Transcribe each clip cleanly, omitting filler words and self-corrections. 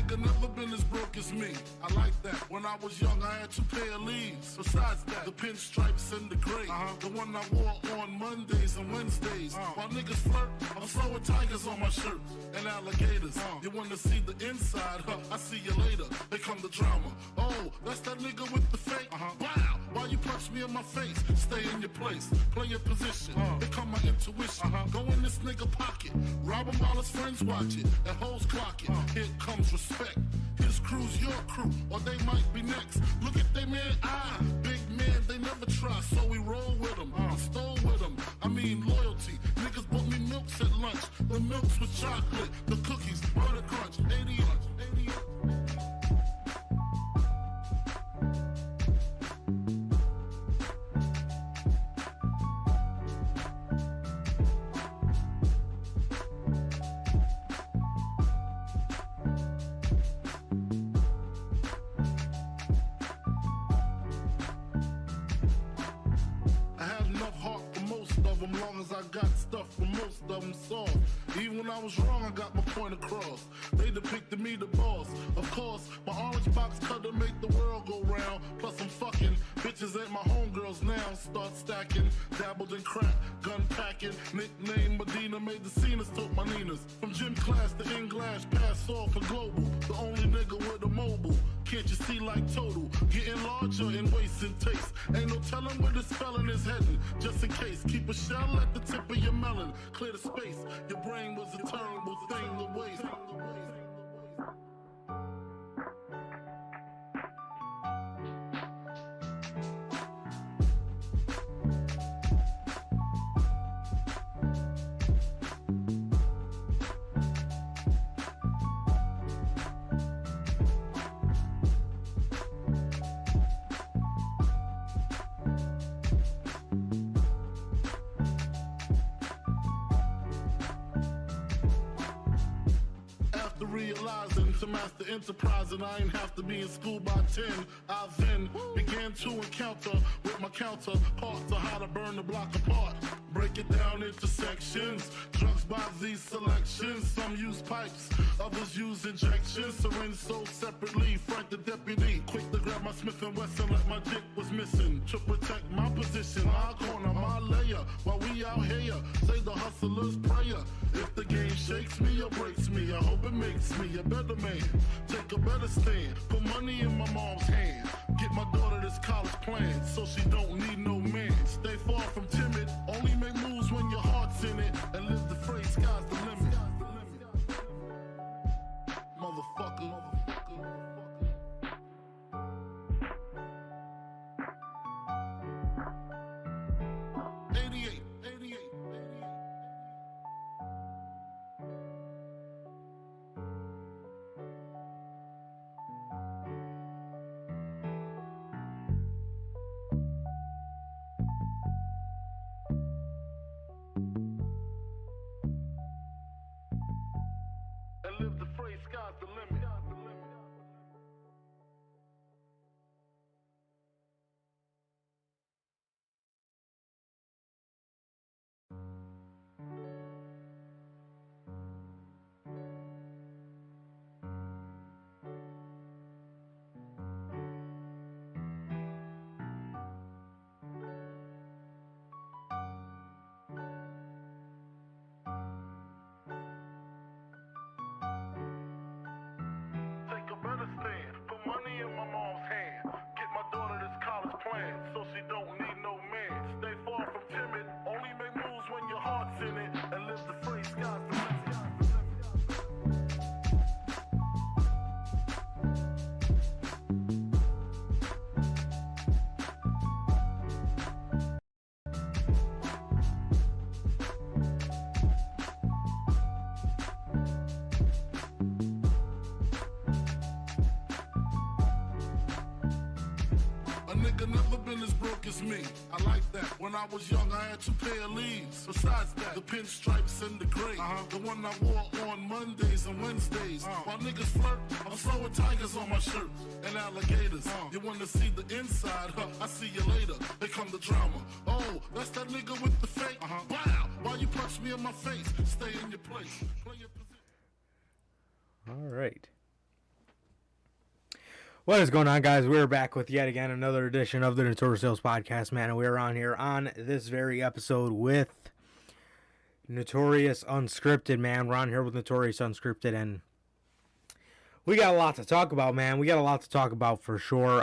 nigga never been as broke as me. I like that. When I was young, I had 2 pair of leaves. Besides that, the pinstripes and the gray. The one I wore on Mondays and Wednesdays. While niggas flirt, I'm sewing tigers on my shirt and alligators. You wanna see the inside? I see you later. Here come the drama. Oh, that's that nigga with the fake. Wow, why you punch me in my face? Stay in your place, play your position. Here come my intuition. Go in this nigga pocket, rob him while his friends watch it, and hoes clock it. Here comes respect. His crew's your crew, or they might be next. Look at they man eye, big man, they never try, so we roll with them. I stole with them, I mean loyalty. Niggas bought me milks at lunch, the milks with chocolate, the cookies, butter crunch, 88. Long as I got stuff for most of them soft. Even when I was wrong, I got my point across. They depicted me the boss. Of course, my orange box cutter make the world go round. Plus I'm fucking bitches ain't my homegirls now. Start stacking, dabbled in crack, gun packing. Nickname Medina, made the scenes, took my Ninas. From gym class to English, pass off for global. The only nigga with a mobile. Can't you see like total? Getting larger in waist and taste. Ain't no telling where this felon is heading. Just in case, keep a shell at the tip of your melon. Clear the space. Your brain was a terrible thing to waste. Realizing to master enterprise and I ain't have to be in school by 10. I then began to encounter with my counterparts on how to burn the block apart. Break it down into sections. Drugs by these selections. Some use pipes, others use injections. Syringe sold separately. Frank the deputy, quick to grab my Smith & Wesson like my dick was missing. To protect my position, my corner, my layer. While we out here, say the hustler's prayer. If the game shakes me or breaks me, I hope it makes me a better man. Take a better stand, put money in my mom's hand. Get my daughter this college plan, so she don't need no man. Stay far from timid, only make moves when your heart's in it. And live the phrase, sky's the limit. Motherfucker. 88. And live the phrase, sky's the limit. Take a better stand, put money in my mom's hand. Get my daughter this college plan, so she don't need no man. Stay far from timid, only make moves when your heart's in it. And live the phrase, sky's the limit. Nigga never been as broke as me. I like that. When I was young, I had 2 pair of leaves. Besides that, the pinstripes and the gray. The one I wore on Mondays and Wednesdays. While niggas flirt, I'm sewing tigers on my shirt and alligators. You wanna see the inside? I see you later. Here come the drama. Oh, that's that nigga with the fake. Wow, why you punch me in my face? Stay in your place. Play your position. All right. What is going on, guys? We're back with yet again another edition of the Notorious podcast, man. And we're on here on this very episode with Notorious Unscripted, man. We're on here with Notorious Unscripted, and we got a lot to talk about, man. We got a lot to talk about for sure.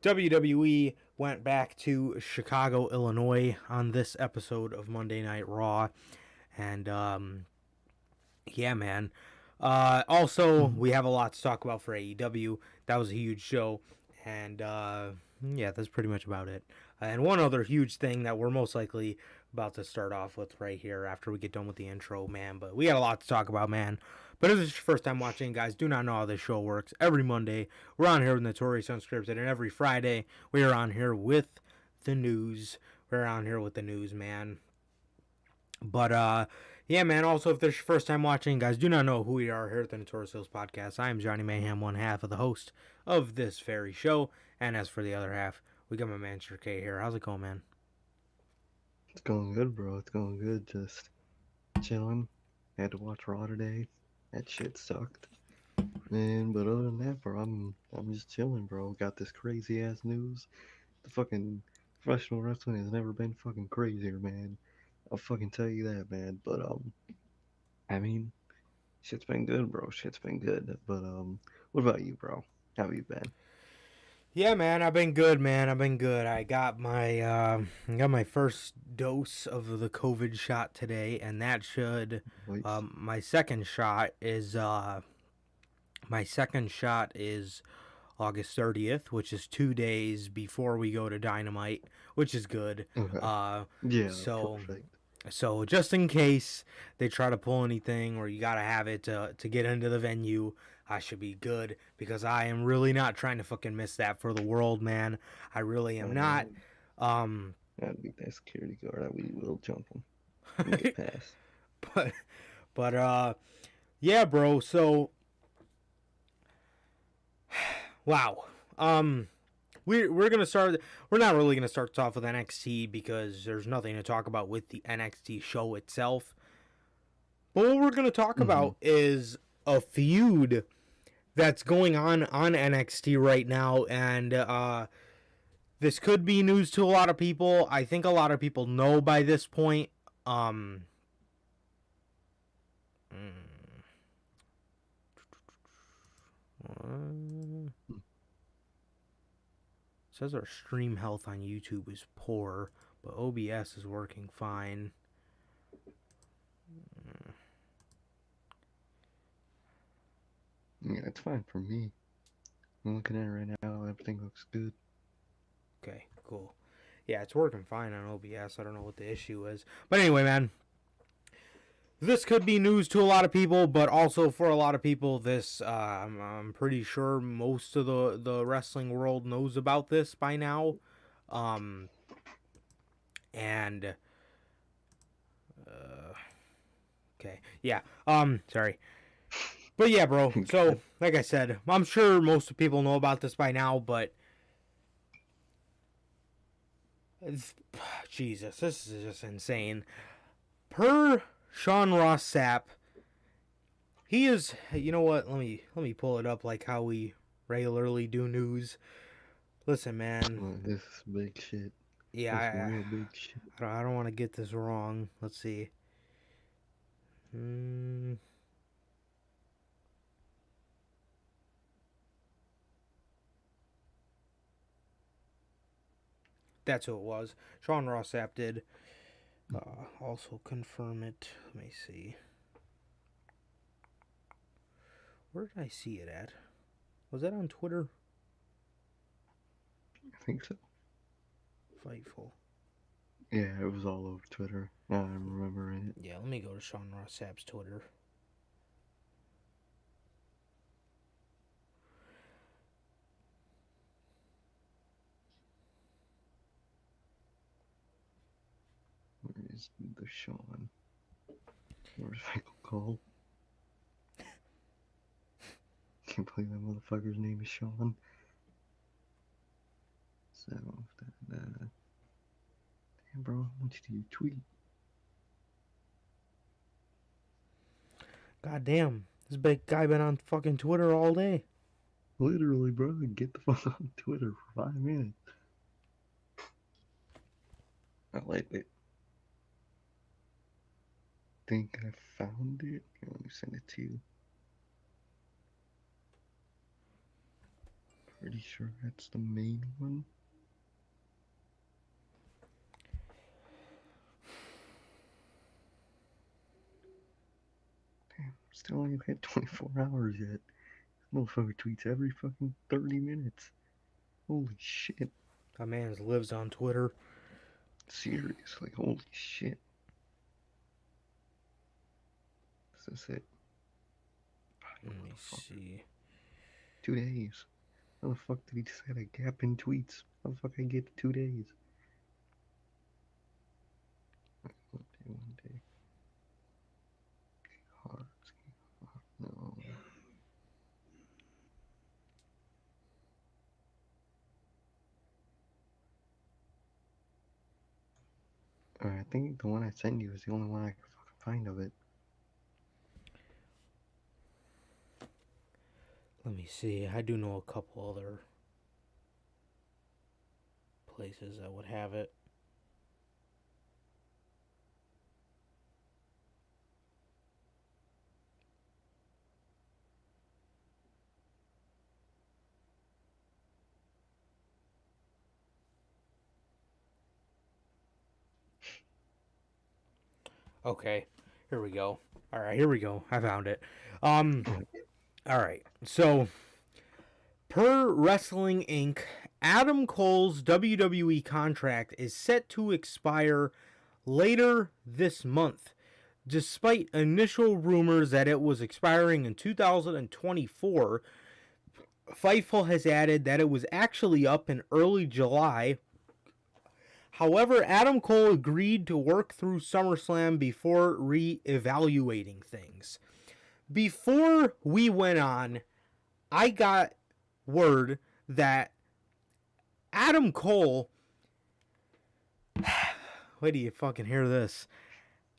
WWE went back to Chicago, Illinois on this episode of Monday Night Raw. And, yeah, man. Also, we have a lot to talk about for AEW. That was a huge show. And, yeah, that's pretty much about it. And one other huge thing that we're most likely about to start off with right here after we get done with the intro, man. But we got a lot to talk about, man. But if this is your first time watching, guys, do not know how this show works. Every Monday, we're on here with Notorious Unscripted. And every Friday, we are on here with the news. We're on here with the news, man. But, yeah, man, also, if this is your first time watching, guys, do not know who we are here at the Notorious podcast. I am Johnny Mayhem, one half of the host of this very show. And as for the other half, we got my man, Sir K here. How's it going, man? It's going good, bro. It's going good. Just chilling. Had to watch Raw today. That shit sucked. Man, but other than that, bro, I'm just chilling, bro. Got this crazy ass news. The fucking professional wrestling has never been fucking crazier, man. I'll fucking tell you that, man. But I mean, shit's been good, bro. Shit's been good. But what about you, bro? How have you been? Yeah, man, I've been good, man. I've been good. I got my first dose of the COVID shot today, and that should Nice. my second shot is August 30th, which is 2 days before we go to Dynamite, which is good. Okay. Yeah, perfect. So just in case they try to pull anything or you gotta have it to get into the venue, I should be good, because I am really not trying to fucking miss that for the world, man. I really am not. That'd be that security guard. We will jump him. Get past. But yeah, bro. So, wow. We're gonna start. We're not really gonna start off with NXT because there's nothing to talk about with the NXT show itself. But what we're gonna talk about is a feud that's going on NXT right now, and this could be news to a lot of people. I think a lot of people know by this point. Says our stream health on YouTube is poor, but OBS is working fine. Yeah, it's fine for me. I'm looking at it right now. Everything looks good. Okay, cool. Yeah, it's working fine on OBS. I don't know what the issue is. But anyway, man. This could be news to a lot of people, but also for a lot of people, this, I'm pretty sure most of the wrestling world knows about this by now. Okay, yeah, sorry. But yeah, bro, so, like I said, I'm sure most people know about this by now, but Jesus, this is just insane. Per Sean Ross Sapp, he is, you know what, let me pull it up like how we regularly do news. Listen, man. This is big shit. Yeah, real big shit. I don't want to get this wrong. Let's see. That's who it was. Sean Ross Sapp did also confirm it. Let me see. Where did I see it at? Was that on Twitter? I think so. Fightful. Yeah, it was all over Twitter. I remember it. Yeah, let me go to Sean Ross Sapp's Twitter. Where is the Sean? Motorcycle Cole. Can't believe that motherfucker's name is Sean. So, damn, bro, I want you to tweet. God damn, this big guy been on fucking Twitter all day. Literally, bro, get the fuck on Twitter for 5 minutes. I like it. Think I found it? Here, let me send it to you. Pretty sure that's the main one. Damn, still ain't had 24 hours yet. This motherfucker tweets every fucking 30 minutes. Holy shit. That man lives on Twitter. Seriously, holy shit. This is it. Let me see. 2 days. How the fuck did he just have a gap in tweets? How the fuck I get 2 days? One day. Hard. No. Alright, I think the one I sent you is the only one I can fucking find of it. Let me see. I do know a couple other places that would have it. Okay, here we go. All right, here we go. I found it. All right. So, per Wrestling Inc., Adam Cole's WWE contract is set to expire later this month, despite initial rumors that it was expiring in 2024. Fightful has added that it was actually up in early July. However, Adam Cole agreed to work through SummerSlam before re-evaluating things. Before we went on, I got word that Adam Cole... Wait till you fucking hear this.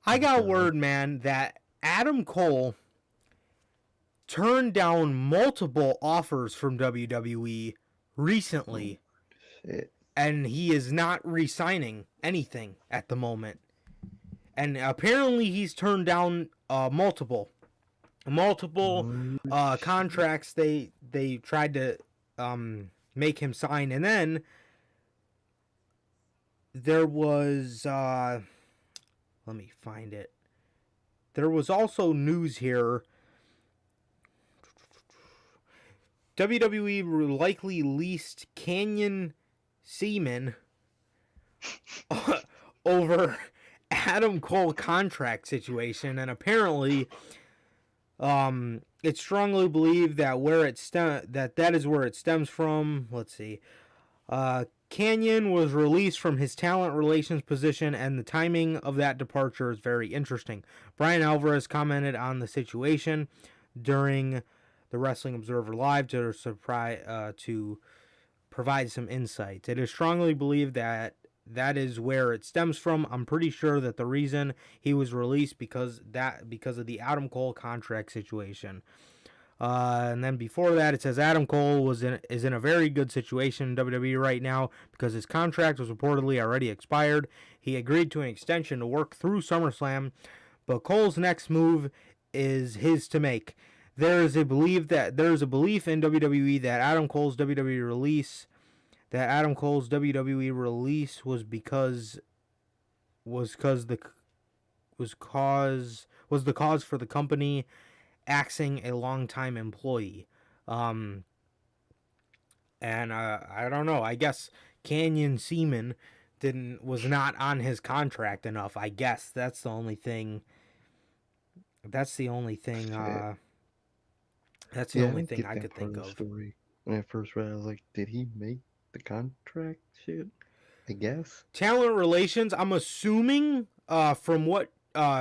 I got word, man, that Adam Cole turned down multiple offers from WWE recently. Shit. And he is not re-signing anything at the moment. And apparently he's turned down multiple contracts they tried to make him sign. And then there was let me find it. There was also news here. WWE likely leased Canyon Seaman over Adam Cole contract situation, and apparently it's strongly believed that that is where it stems from. Let's see. Canyon was released from his talent relations position, and the timing of that departure is very interesting. Brian Alvarez commented on the situation during the Wrestling Observer Live to provide some insights. It is strongly believed that is where it stems from. I'm pretty sure that the reason he was released because of the Adam Cole contract situation. And then before that, it says Adam Cole is in a very good situation in WWE right now because his contract was reportedly already expired. He agreed to an extension to work through SummerSlam, but Cole's next move is his to make. There is a belief in WWE that Adam Cole's WWE release was the cause for the company axing a longtime employee. And I don't know. I guess Canyon Seaman was not on his contract enough. I guess that's the only thing. That's the only thing I could think of. Story. When I first read it, I was like, did he make the contract shit? I guess. Talent relations, I'm assuming from what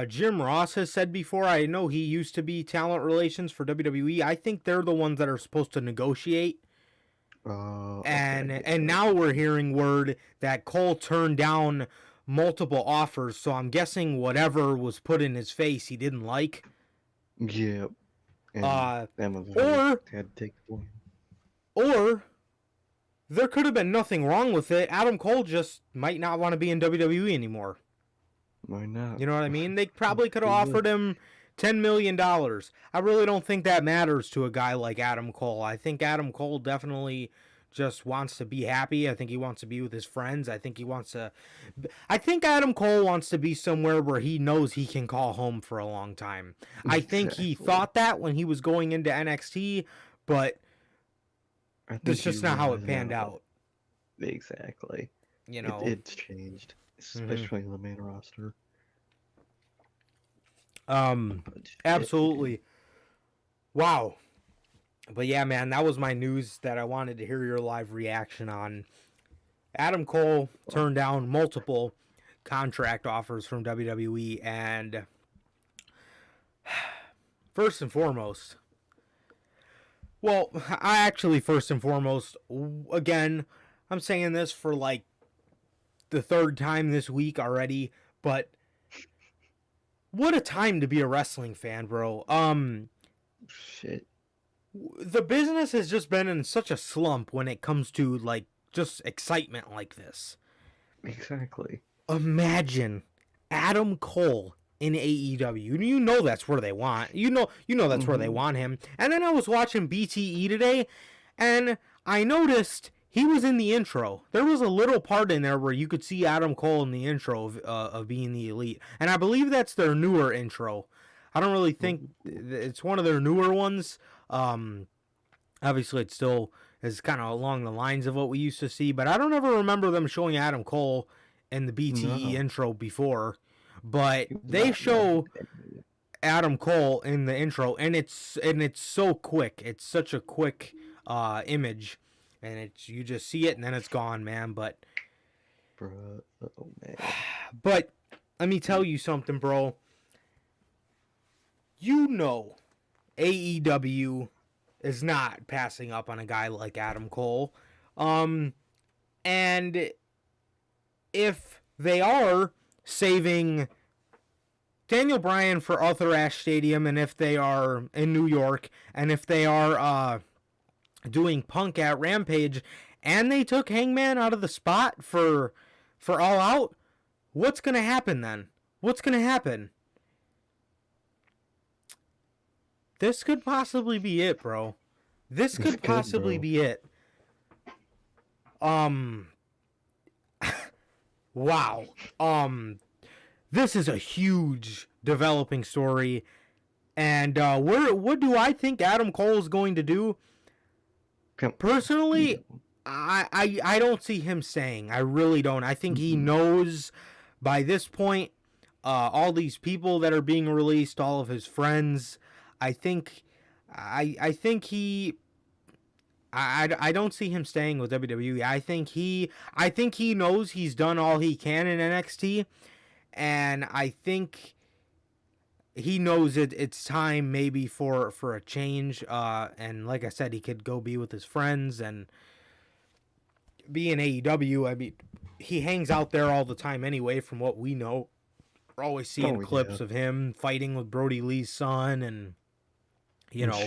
Jim Ross has said before, I know he used to be talent relations for WWE. I think they're the ones that are supposed to negotiate. And now we're hearing word that Cole turned down multiple offers, so I'm guessing whatever was put in his face he didn't like. Yeah. Or had to take one. Or there could have been nothing wrong with it. Adam Cole just might not want to be in WWE anymore. Why not? You know what I mean? They probably could have He offered would. him $10 million. I really don't think that matters to a guy like Adam Cole. I think Adam Cole definitely just wants to be happy. I think he wants to be with his friends. I think Adam Cole wants to be somewhere where he knows he can call home for a long time. I think he Exactly. thought that when he was going into NXT, but I think that's just he not how it realized panned now. out. Exactly. You know, It's changed, especially in the main roster. But shit. absolutely. Wow. But yeah, man, that was my news that I wanted to hear your live reaction on. Adam Cole turned down multiple contract offers from WWE, and first and foremost, again, I'm saying this for like the third time this week already, but what a time to be a wrestling fan, bro. Shit. The business has just been in such a slump when it comes to like just excitement like this. Exactly. Imagine Adam Cole in AEW. You know that's where they want. You know that's where they want him. And then I was watching BTE today, and I noticed he was in the intro. There was a little part in there where you could see Adam Cole in the intro of being the Elite, and I believe that's their newer intro. I don't really think it's one of their newer ones. Obviously, it still is kind of along the lines of what we used to see, but I don't ever remember them showing Adam Cole in the BTE No. intro before. But they show Adam Cole in the intro, and it's so quick. It's such a quick image, and it's you just see it and then it's gone, man. But Bruh. Oh, man. but let me tell you something, bro. You know, AEW is not passing up on a guy like Adam Cole. And if they are saving Daniel Bryan for Arthur Ashe Stadium, and if they are in New York, and if they are doing Punk at Rampage, and they took Hangman out of the spot for All Out, what's going to happen then? What's going to happen? This could possibly be it, bro. This could possibly be it. Wow. This is a huge developing story. And what do I think Adam Cole is going to do? Personally, I don't see him staying. I really don't. I think he knows by this point, all these people that are being released, all of his friends. I think he. I don't see him staying with WWE. I think he knows he's done all he can in NXT, and I think he knows it's time maybe for a change. And like I said, he could go be with his friends and be in AEW. I mean, he hangs out there all the time anyway, from what we know. We're always seeing clips of him fighting with Brody Lee's son and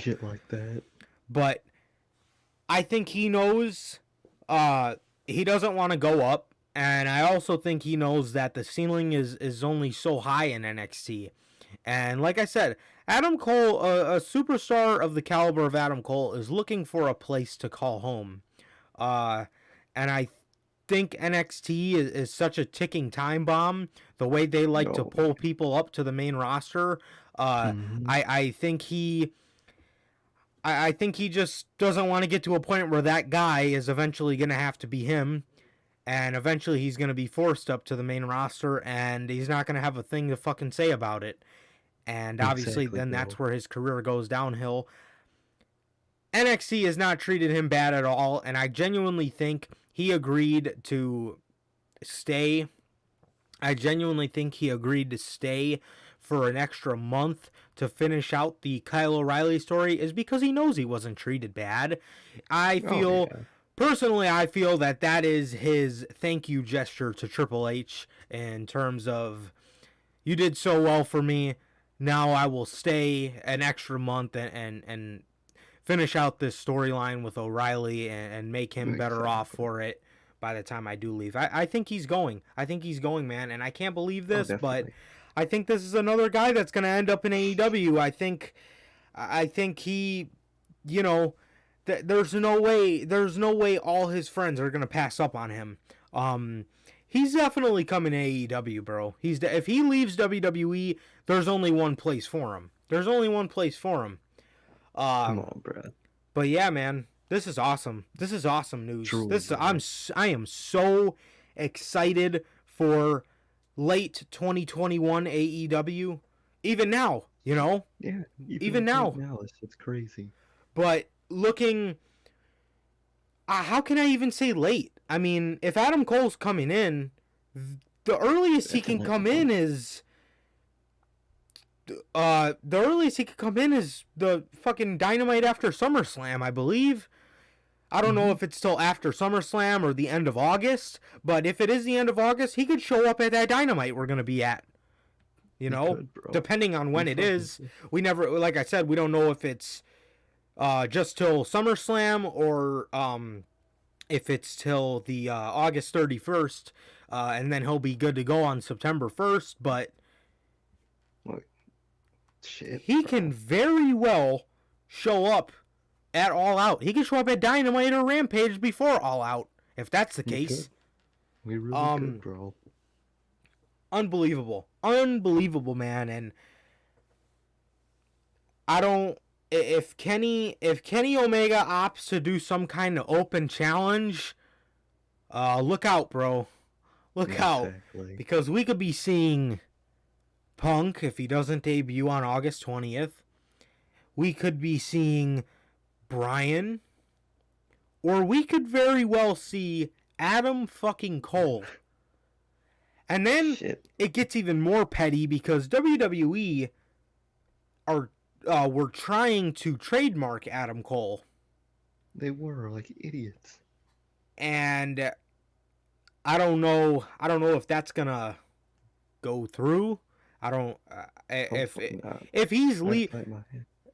shit like that. But I think he knows he doesn't want to go up, and I also think he knows that the ceiling is only so high in NXT. And like I said, Adam Cole, a superstar of the caliber of Adam Cole, is looking for a place to call home. And I think NXT is such a ticking time bomb, the way they like to pull people up to the main roster. I think he just doesn't want to get to a point where that guy is eventually going to have to be him, and eventually he's going to be forced up to the main roster, and he's not going to have a thing to fucking say about it. And obviously then that's where his career goes downhill. NXT has not treated him bad at all, and I genuinely think he agreed to stay. I genuinely think he agreed to stay for an extra month to finish out the Kyle O'Reilly story is because he knows he wasn't treated bad. Personally, I feel that is his thank you gesture to Triple H in terms of, you did so well for me, now I will stay an extra month and finish out this storyline with O'Reilly and make him better off for it by the time I do leave. I think he's going. I think he's going, man. And I can't believe this, but I think this is another guy that's going to end up in AEW. I think he, you know, there's no way all his friends are going to pass up on him. He's definitely coming to AEW, bro. If he leaves WWE, there's only one place for him. Come on, bro. But yeah, man, this is awesome. This is awesome news. Truly, I am so excited for late 2021 AEW. Even now, you know. Yeah. Even now. It's crazy. But looking, how can I even say late? I mean, if Adam Cole's coming in, the earliest he can come in is the fucking Dynamite after SummerSlam, I believe. I don't know if it's still after SummerSlam or the end of August, but if it is the end of August, he could show up at that Dynamite we're going to be at. You know, depending on when it is. We never, like I said, we don't know if it's just till SummerSlam or if it's till the August 31st, and then he'll be good to go on September 1st, but he can very well show up at All Out. He can show up at Dynamite or Rampage before All Out, if that's the case. We really could, bro. Unbelievable, man, and I don't. If Kenny Omega opts to do some kind of open challenge, look out, bro. Look out. Because we could be seeing Punk if he doesn't debut on August 20th. We could be seeing Bryan. Or we could very well see Adam fucking Cole. And then it gets even more petty because WWE were trying to trademark Adam Cole. They were like idiots. And I don't know if that's gonna go through. I don't if he's leaving.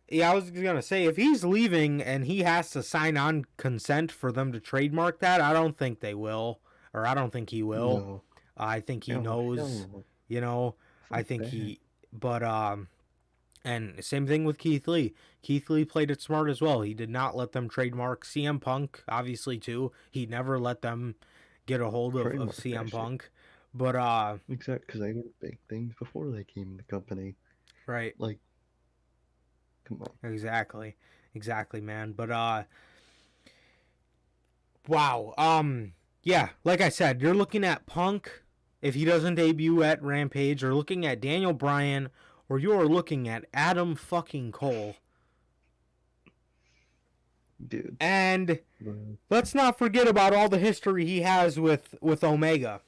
Yeah, I was gonna say if he's leaving and he has to sign on consent for them to trademark that, I don't think they will, or I don't think he will. No. I think he knows. You know, I think he. But and same thing with Keithley. Keithley played it smart as well. He did not let them trademark CM Punk, obviously, too. He never let them get a hold of CM Punk. But, exactly, because they did big things before they came in the company. Right. Like, come on. Exactly, man. But, wow. Yeah, like I said, you're looking at Punk, if he doesn't debut at Rampage, or looking at Daniel Bryan, or you're looking at Adam fucking Cole. Dude. And let's not forget about all the history he has with Omega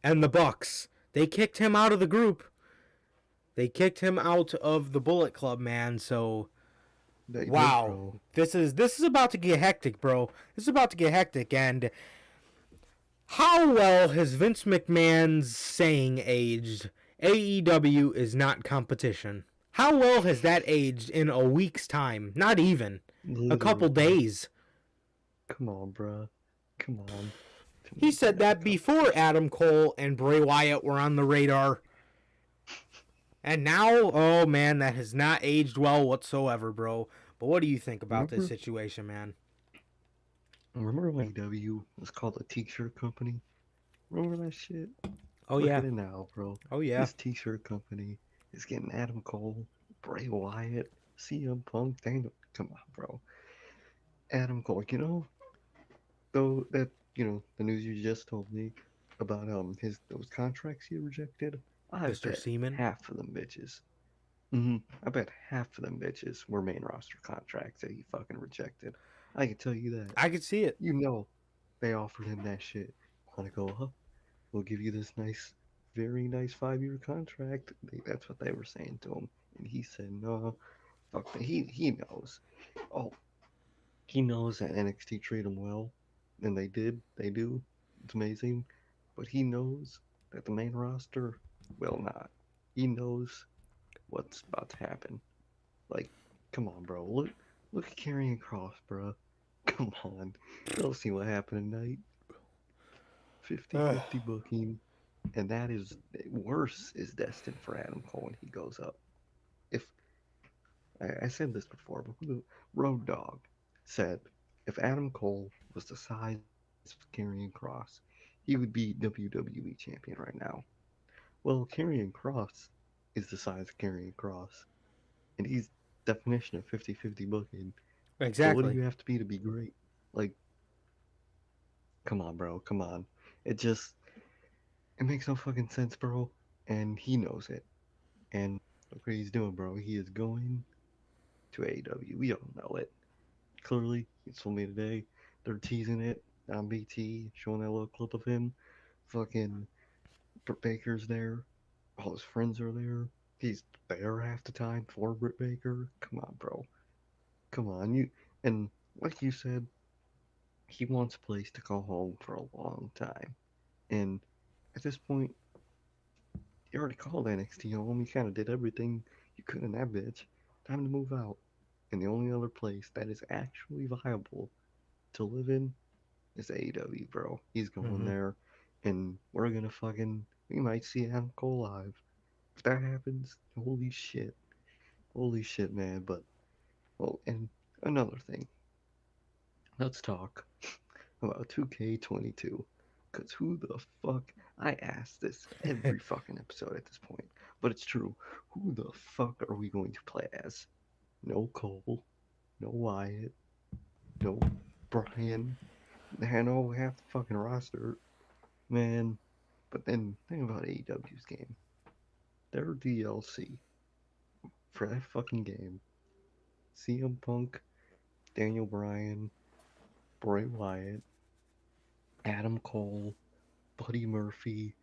and the Bucks. They kicked him out of the group. They kicked him out of the Bullet Club, man. So, wow. This is about to get hectic, bro. This is about to get hectic. And how well has Vince McMahon's saying aged? AEW is not competition. How well has that aged in a week's time? Not even. A couple days. Come on, bro. Come on. He said that before Adam Cole and Bray Wyatt were on the radar. And now, oh man, that has not aged well whatsoever, bro. But what do you think about this situation, man? Remember when AEW was called a t-shirt company? Remember that shit? Oh, Look yeah. at it now, bro. Oh, yeah. This t-shirt company is getting Adam Cole, Bray Wyatt, CM Punk, Daniel. Come on, bro. Adam Cole, you know, though that, you know, the news you just told me about those contracts he rejected. I Mr. bet Seaman? half of them bitches. I bet half of them bitches were main roster contracts that he fucking rejected. I can tell you that. I could see it. You know, they offered him that shit. Want to go up? We'll give you this nice, very nice 5-year contract. That's what they were saying to him. And he said, no, fuck that. He knows. Oh, he knows that NXT treat him well. And they did. They do. It's amazing. But he knows that the main roster will not. He knows what's about to happen. Like, come on, bro. Look at Carrion Cross, bro. Come on. You'll see what happened tonight. 50-50 booking. And that is worse is destined for Adam Cole when he goes up. If I said this before, but Road Dogg said if Adam Cole was the size of Karrion Cross, he would be WWE champion right now. Well, Karrion Cross is the size of Karrion Cross, and he's definition of 50-50 booking. So what do Exactly. you have to be great? Like, come on, bro, come on. It makes no fucking sense, bro, and he knows it. And look what he's doing, bro. He is going to AEW. We all know it. Clearly, he told me today they're teasing it on BT, showing that little clip of him. Fucking Britt Baker's there. All his friends are there. He's there half the time for Britt Baker. Come on, bro. Come on, you. And like you said, he wants a place to call home for a long time. And at this point, you already called NXT home. You kind of did everything you could in that bitch. Time to move out. And the only other place that is actually viable to live in is AEW, bro. He's going there, and we're gonna we might see Adam Cole live. If that happens, holy shit, man. But and another thing, let's talk about 2K22, cause who the fuck? I ask this every fucking episode at this point, but it's true. Who the fuck are we going to play as? No Cole, no Wyatt, no Brian. I know half the fucking roster, man. But then think about AEW's game. Their DLC for that fucking game. CM Punk, Daniel Bryan, Bray Wyatt, Adam Cole, Buddy Murphy.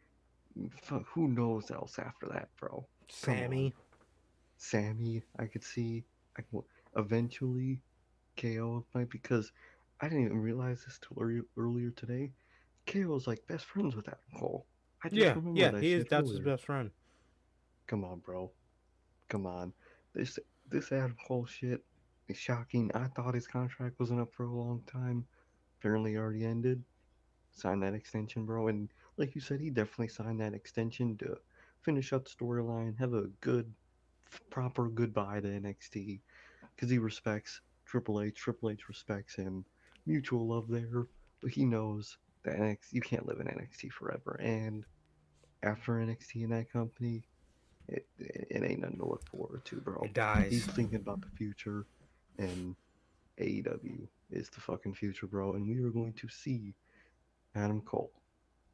Fuck, who knows else after that, bro? Sammy, I could see. Eventually KO might, because I didn't even realize this till earlier today. KO's like best friends with Adam Cole. I just remember that he is. shit That's his earlier. best friend. Come on, bro. Come on. This Adam Cole shit is shocking. I thought his contract wasn't up for a long time. Apparently already ended. Signed that extension, bro. And like you said, he definitely signed that extension to finish up the storyline, have a good, proper goodbye to NXT, because he respects Triple H. Triple H respects him. Mutual love there, but he knows that you can't live in NXT forever. And after NXT in that company, it ain't nothing to look forward to, bro. It dies. He's thinking about the future, and AEW is the fucking future, bro. And we are going to see Adam Cole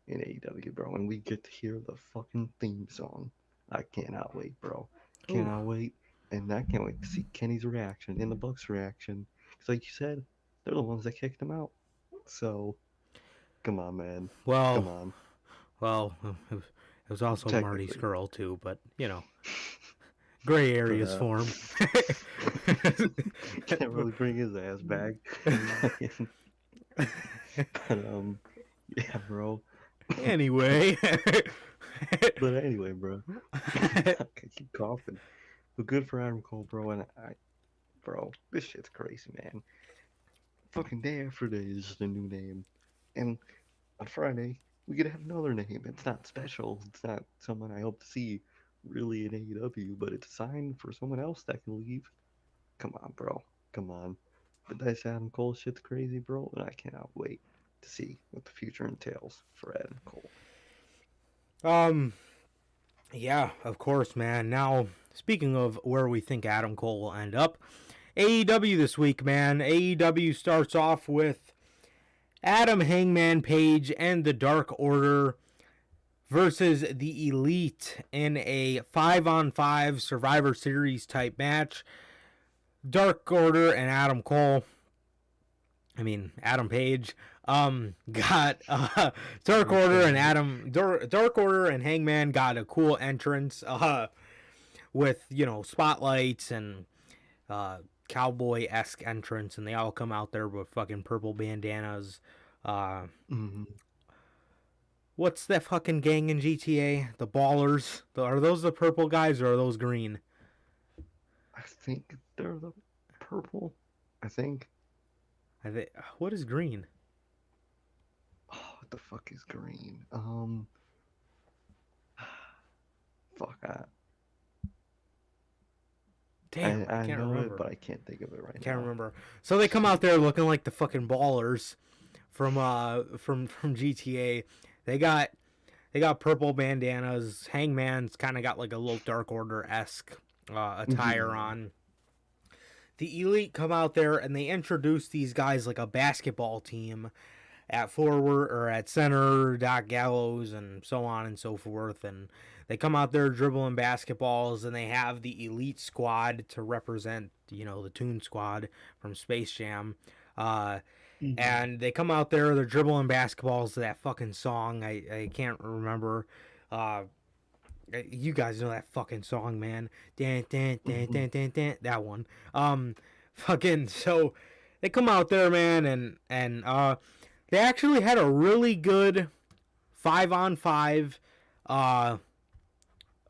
in AEW, bro. And we get to hear the fucking theme song. I cannot wait, bro. Cannot wait. And I can't wait to see Kenny's reaction and the Bucks' reaction. Because, like you said, they're the ones that kicked him out. So, come on, man. Well, Come on. Well, it was also Marty's girl too, but you know, gray areas form. Can't really bring his ass back. But yeah, bro. Anyway. But anyway, bro. I keep coughing. But good for Adam Cole, bro. And bro, this shit's crazy, man. Fucking day after day is just a new name. And on Friday, we get to have another name. It's not special. It's not someone I hope to see really in AEW, but it's a sign for someone else that can leave. Come on, bro. Come on. But this Adam Cole shit's crazy, bro. And I cannot wait to see what the future entails for Adam Cole. Yeah, of course, man. Now, speaking of where we think Adam Cole will end up, AEW this week, man. AEW starts off with Adam Hangman Page and the Dark Order versus the Elite in a 5-on-5 Survivor Series type match. Dark Order and Adam Page got Dark Order and Hangman got a cool entrance with, you know, spotlights and cowboy-esque entrance, and they all come out there with fucking purple bandanas. What's that fucking gang in GTA? The Ballers. Are those the purple guys or are those green? I think they're the purple. I think. What is green? Oh, what the fuck is green? Fuck. Damn, I I can't know remember. it, but I can't think of it right Can't now. remember. So they come out there looking like the fucking ballers from GTA. They got purple bandanas. Hangman's kind of got like a little Dark Order-esque attire Yeah. on. The Elite come out there and they introduce these guys like a basketball team at forward or at center, Doc Gallows, and so on and so forth. And they come out there dribbling basketballs, and they have the Elite Squad to represent, the Toon Squad from Space Jam. And they come out there, they're dribbling basketballs to that fucking song. I can't remember. You guys know that fucking song, man. Dan, dan, dan, dan, dan, dan, that one. Fucking, so they come out there, man, and they actually had a really good 5-on-5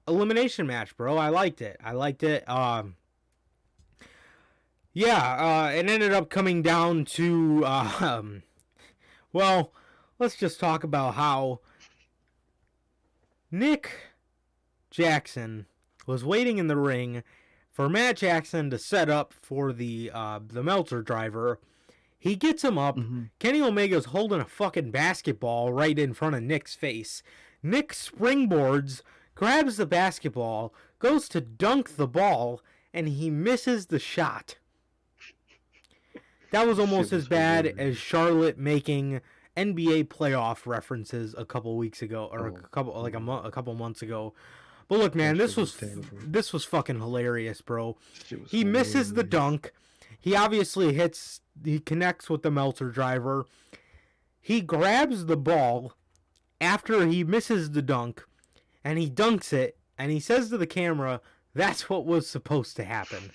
elimination match, bro. I liked it. It ended up coming down to, well, let's just talk about how Nick Jackson was waiting in the ring for Matt Jackson to set up for the Meltzer driver. He gets him up. Kenny Omega's holding a fucking basketball right in front of Nick's face. Nick springboards, grabs the basketball, goes to dunk the ball, and he misses the shot. That was almost as bad as Charlotte making NBA playoff references a couple weeks ago, or a couple months ago. But look, man, this was fucking hilarious, bro. He misses the dunk. He obviously he connects with the Meltzer driver. He grabs the ball after he misses the dunk, and he dunks it, and he says to the camera, "That's what was supposed to happen."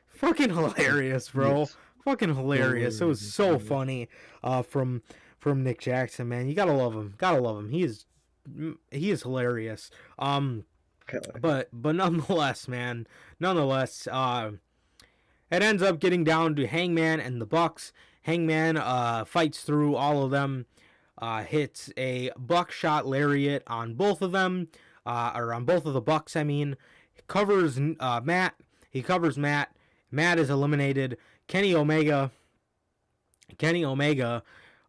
Fucking hilarious, bro. Yes. Fucking hilarious. It was so funny from Nick Jackson, man. You gotta love him. He is hilarious. But nonetheless, man. It ends up getting down to Hangman and the Bucks. Hangman fights through all of them, hits a buckshot lariat on both of them, or on both of the Bucks, I mean. Covers Matt. He covers Matt. Matt is eliminated. Kenny Omega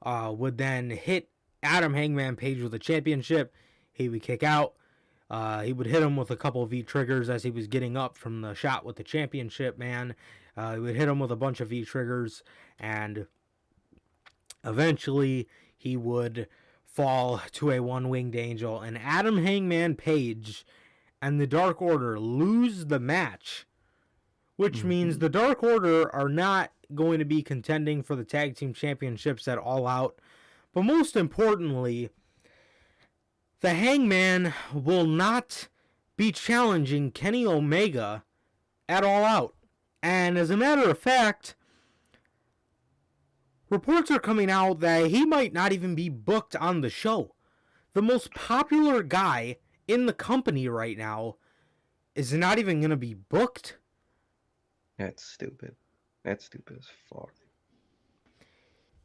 would then hit Adam Hangman Page with a championship. He would kick out. He would hit him with a couple of V-triggers as he was getting up from the shot with the championship, man. He would hit him with a bunch of V-triggers, and eventually he would fall to a one-winged angel, and Adam Hangman Page and the Dark Order lose the match, which means the Dark Order are not going to be contending for the tag team championships at All Out. But most importantly, the Hangman will not be challenging Kenny Omega at All Out. And as a matter of fact, reports are coming out that he might not even be booked on the show. The most popular guy in the company right now is not even going to be booked. That's stupid. That's stupid as fuck.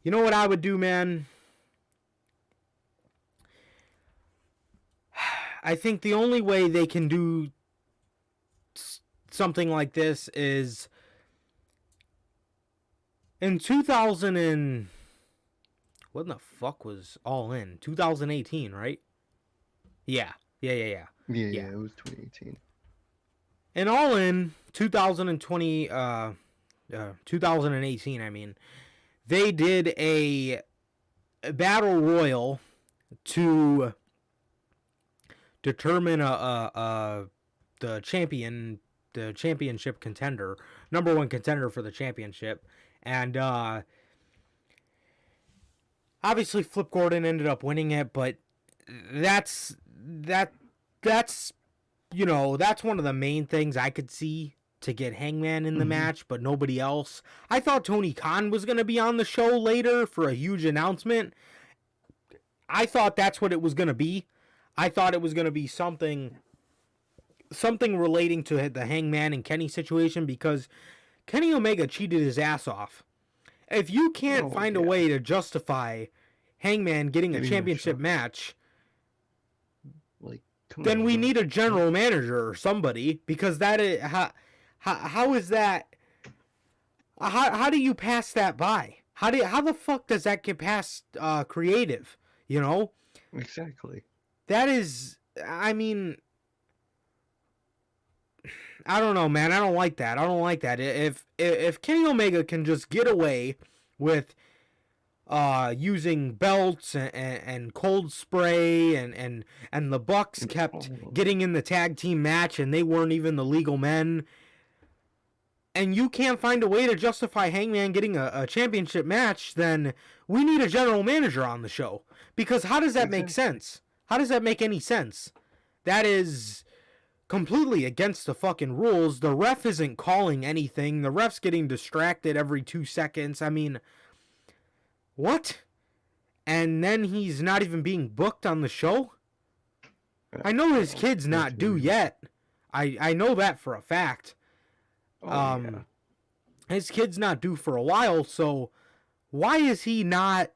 You know what I would do, man? I think the only way they can do something like this is in 2000 and what the fuck was All In? 2018, right? Yeah, it was 2018. And All In 2018, I mean, they did a battle royal to determine the championship contender, number one contender for the championship, and obviously Flip Gordon ended up winning it, but that's one of the main things I could see to get Hangman in the match, but nobody else. I thought Tony Khan was going to be on the show later for a huge announcement. I thought that's what it was going to be. I thought it was going to be something relating to the Hangman and Kenny situation, because Kenny Omega cheated his ass off. If you can't find a way to justify Hangman getting a championship match, like, then we need a general manager or somebody, because that is how is that? How do you pass that by? How the fuck does that get past creative? You know? Exactly. That is, I mean, I don't know, man. I don't like that. I don't like that. If Kenny Omega can just get away with using belts and cold spray and the Bucks kept getting in the tag team match and they weren't even the legal men, and you can't find a way to justify Hangman getting a championship match, then we need a general manager on the show. Because how does that make sense? How does that make any sense? That is completely against the fucking rules. The ref isn't calling anything. The ref's getting distracted every 2 seconds. I mean, what? And then he's not even being booked on the show? I know his kid's not due yet. I know that for a fact. His kid's not due for a while, so why is he not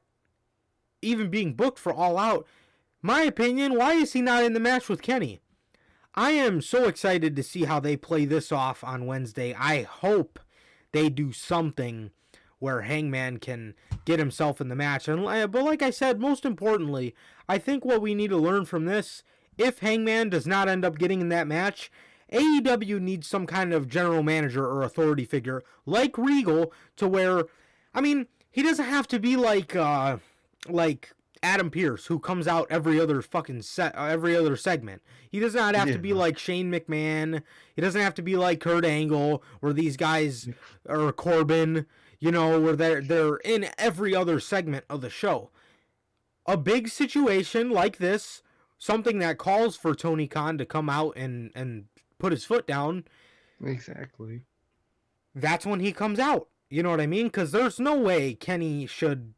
even being booked for All Out? My opinion, why is he not in the match with Kenny? I am so excited to see how they play this off on Wednesday. I hope they do something where Hangman can get himself in the match. But like I said, most importantly, I think what we need to learn from this, if Hangman does not end up getting in that match, AEW needs some kind of general manager or authority figure like Regal, to where, I mean, he doesn't have to be like Adam Pearce, who comes out every other segment. He does not have to be like Shane McMahon. He doesn't have to be like Kurt Angle, or these guys, or Corbin, you know, where they're in every other segment of the show. A big situation like this, something that calls for Tony Khan to come out and put his foot down. Exactly. That's when he comes out. You know what I mean? Because there's no way Kenny should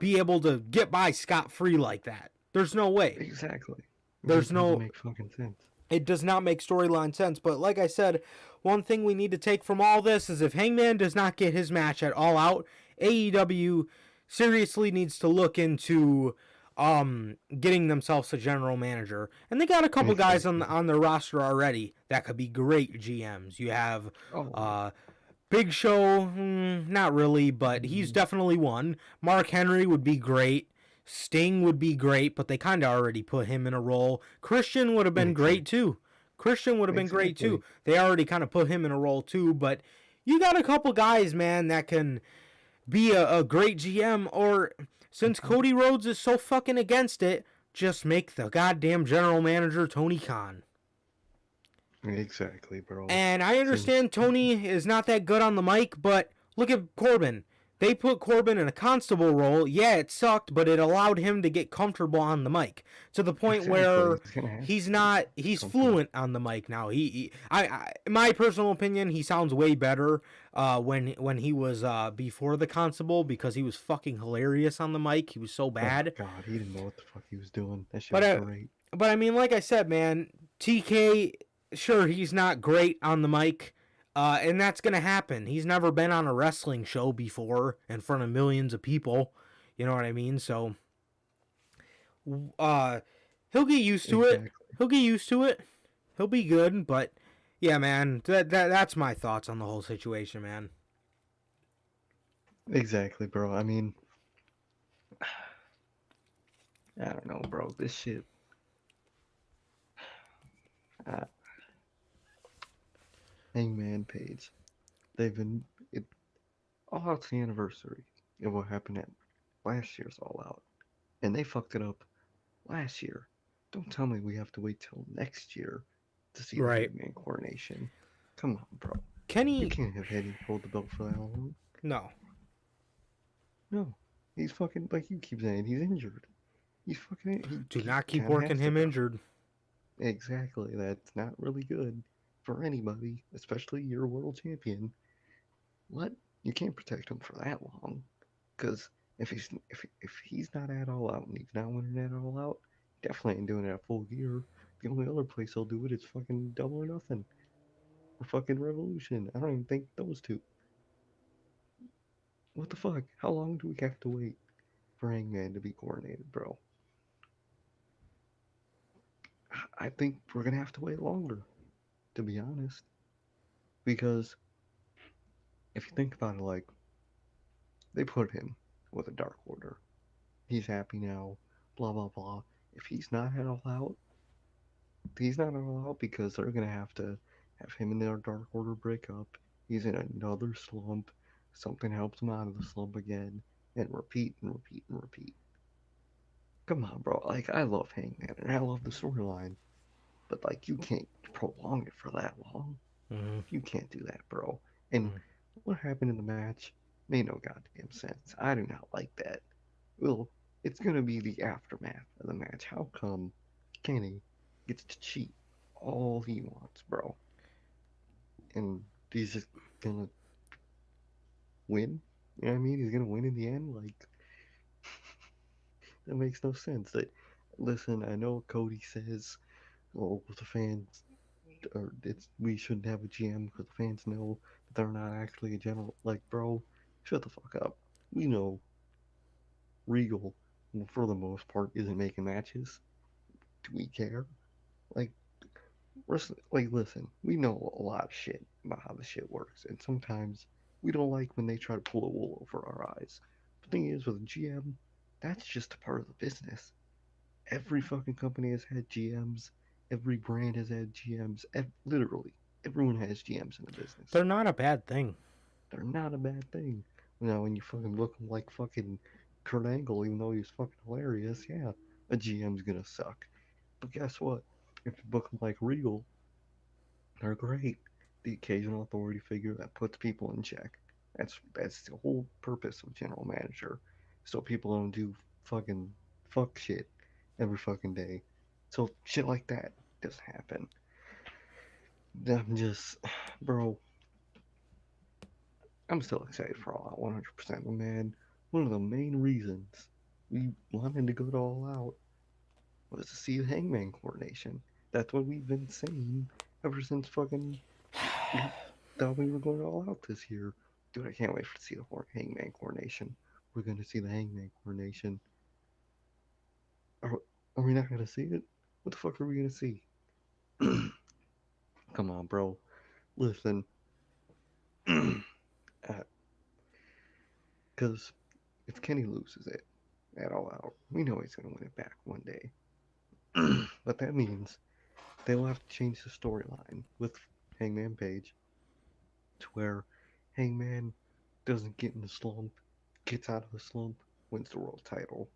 be able to get by scot-free like that. There's no way. Exactly. There's no... Doesn't make fucking sense. It does not make storyline sense. But like I said, one thing we need to take from all this is if Hangman does not get his match at All Out, AEW seriously needs to look into getting themselves a general manager. And they got a couple guys on their roster already that could be great GMs. You have Big Show, not really, but he's definitely one. Mark Henry would be great. Sting would be great, but they kind of already put him in a role. Christian would have been great too. They already kind of put him in a role too, but you got a couple guys, man, that can be a great GM, or since Cody Rhodes is so fucking against it, just make the goddamn general manager Tony Khan. Exactly, bro. And I understand Tony is not that good on the mic, but look at Corbin. They put Corbin in a constable role. Yeah, it sucked, but it allowed him to get comfortable on the mic to the point where he's fluent on the mic now. My personal opinion, he sounds way better when he was before the constable, because he was fucking hilarious on the mic. He was so bad. Oh, God, he didn't know what the fuck he was doing. That shit was great. But I mean, like I said, man, TK, sure, he's not great on the mic. And that's going to happen. He's never been on a wrestling show before in front of millions of people. You know what I mean? So, he'll get used to it. He'll be good. But, yeah, man, that's my thoughts on the whole situation, man. Exactly, bro. I mean, I don't know, bro. This shit. Hangman Page. All Out's the anniversary of what happened at last year's All Out. And they fucked it up last year. Don't tell me we have to wait till next year to see the Hangman coronation. Come on, bro. You can't have Eddie hold the belt for that long. No. He's fucking, like you keep saying, he's injured. Do not keep working him injured. Exactly. That's not really good for anybody, especially your world champion. You can't protect him for that long, because if he's not at All Out and he's not winning at All Out, he definitely ain't doing it at Full Gear. The only other place he'll do it is fucking Double or Nothing, or fucking Revolution. I don't even think those two. What the fuck? How long do we have to wait for Hangman to be coronated, bro? I think we're gonna have to wait longer, to be honest. Because if you think about it, like, they put him with a Dark Order. He's happy now, blah, blah, blah. If he's not at All Out, he's not at All Out because they're gonna have to have him and their Dark Order break up. He's in another slump. Something helps him out of the slump again, and repeat and repeat and repeat. Come on, bro. Like, I love Hangman and I love the storyline, but like, you can't prolong it for that long. Mm-hmm. You can't do that, bro. And Mm-hmm. what happened in the match made no goddamn sense. I do not like that. Well, it's gonna be the aftermath of the match. How come Kenny gets to cheat all he wants, bro? And he's just gonna win? You know what I mean? He's gonna win in the end? Like, that makes no sense. Listen, I know Cody says, "Oh, the fans, or we shouldn't have a GM because the fans know that they're not actually a general." Like, bro, shut the fuck up. We know Regal, for the most part, isn't making matches. Do we care? Like, listen, we know a lot of shit about how the shit works, and sometimes we don't like when they try to pull a wool over our eyes. The thing is, with a GM, that's just a part of the business. Every fucking company has had GMs. Every brand has had GMs. Literally, everyone has GMs in the business. They're not a bad thing. They're not a bad thing. Now, when you fucking look like fucking Kurt Angle, even though he's fucking hilarious, yeah, a GM's gonna suck. But guess what? If you book them like Regal, they're great. The occasional authority figure that puts people in check. That's the whole purpose of general manager. So people don't do fucking fuck shit every fucking day. So shit like that doesn't happen. I'm just, bro. I'm still excited for All Out 100%, man. One of the main reasons we wanted to go to All Out was to see the Hangman coordination. That's what we've been saying ever since fucking we thought we were going to All Out this year. Dude, I can't wait to see the Hangman coordination. We're going to see the Hangman coordination. Are, are we not going to see it? What the fuck are we going to see? Come on, bro. Listen. Because if Kenny loses it at All Out, we know he's going to win it back one day. But that means they will have to change the storyline with Hangman Page to where Hangman doesn't get in the slump, gets out of the slump, wins the world title.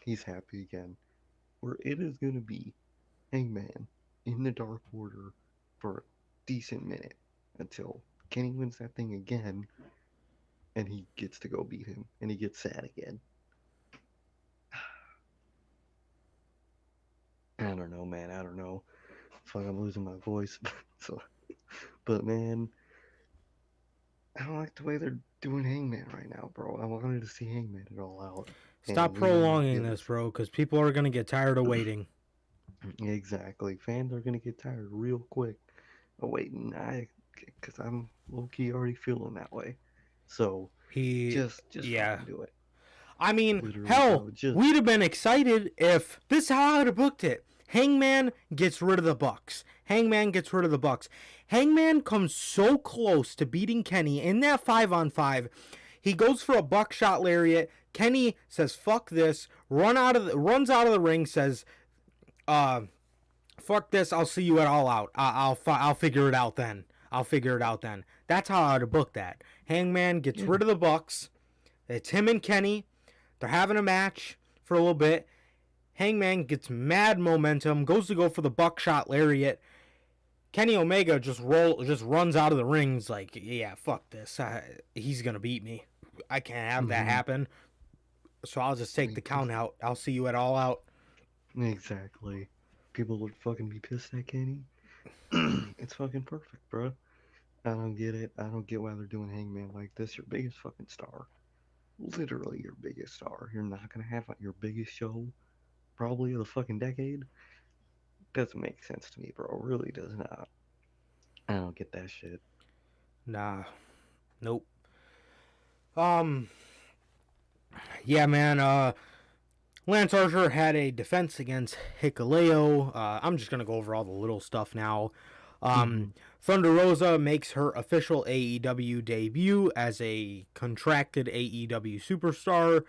He's happy again. Where it is going to be Hangman in the Dark Order for a decent minute until Kenny wins that thing again and he gets to go beat him and he gets sad again. I don't know, man. I don't know. Fuck, I'm losing my voice. So, but man, I don't like the way they're doing Hangman right now, bro. I wanted to see Hangman it all out. Stop And we might not prolonging get this, it. bro, because people are going to get tired of waiting. Exactly. Fans are gonna get tired real quick of waiting. Cause I'm low key already feeling that way. So just Yeah. fucking do it. I mean, Literally, hell, bro. Just we'd have been excited if this is how I would have booked it. Hangman gets rid of the Bucks. Hangman gets rid of the Bucks. Hangman comes so close to beating Kenny in that 5-on-5. He goes for a buckshot lariat. Kenny says, "Fuck this." Runs out of the ring. Says, "Fuck this. I'll see you at All Out. I'll figure it out then. I'll figure it out then." That's how I would have booked that. Hangman gets rid of the Bucks. It's him and Kenny. They're having a match for a little bit. Hangman gets mad momentum, goes to go for the buckshot lariat. Kenny Omega just runs out of the ring. He's like, yeah, fuck this. He's gonna beat me. I can't have that happen. So I'll just take the count out. I'll see you at All Out. exactly. People would fucking be pissed at Kenny. It's fucking perfect, bro. I don't get it. I don't get why they're doing Hangman like this. Your biggest fucking star. Literally your biggest star. You're not gonna have your biggest show probably of the fucking decade. Doesn't make sense to me, bro. Really does not. I don't get that shit. Nah. Nope. Yeah, man. Lance Archer had a defense against Hikuleo. I'm just gonna go over all the little stuff now. Thunder Rosa makes her official AEW debut as a contracted AEW superstar.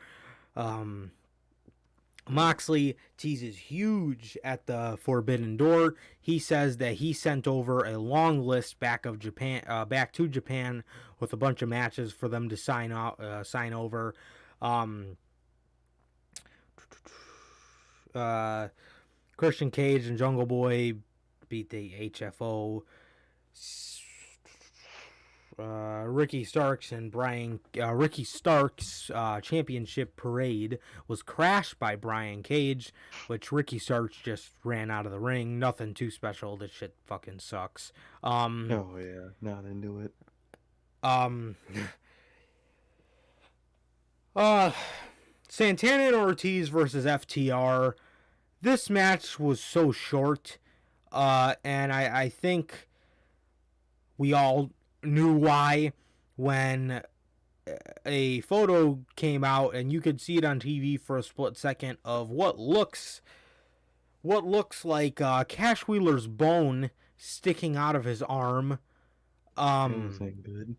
Moxley teases huge at the Forbidden Door. He says that he sent over a long list back to Japan with a bunch of matches for them to sign over. Christian Cage and Jungle Boy beat the HFO. Ricky Starks championship parade was crashed by Brian Cage, which Ricky Starks just ran out of the ring. Nothing too special. This shit fucking sucks. Oh yeah, not into it. Santana and Ortiz versus FTR. This match was so short, and I think we all knew why when a photo came out and you could see it on TV for a split second of what looks like Cash Wheeler's bone sticking out of his arm. That ain't good.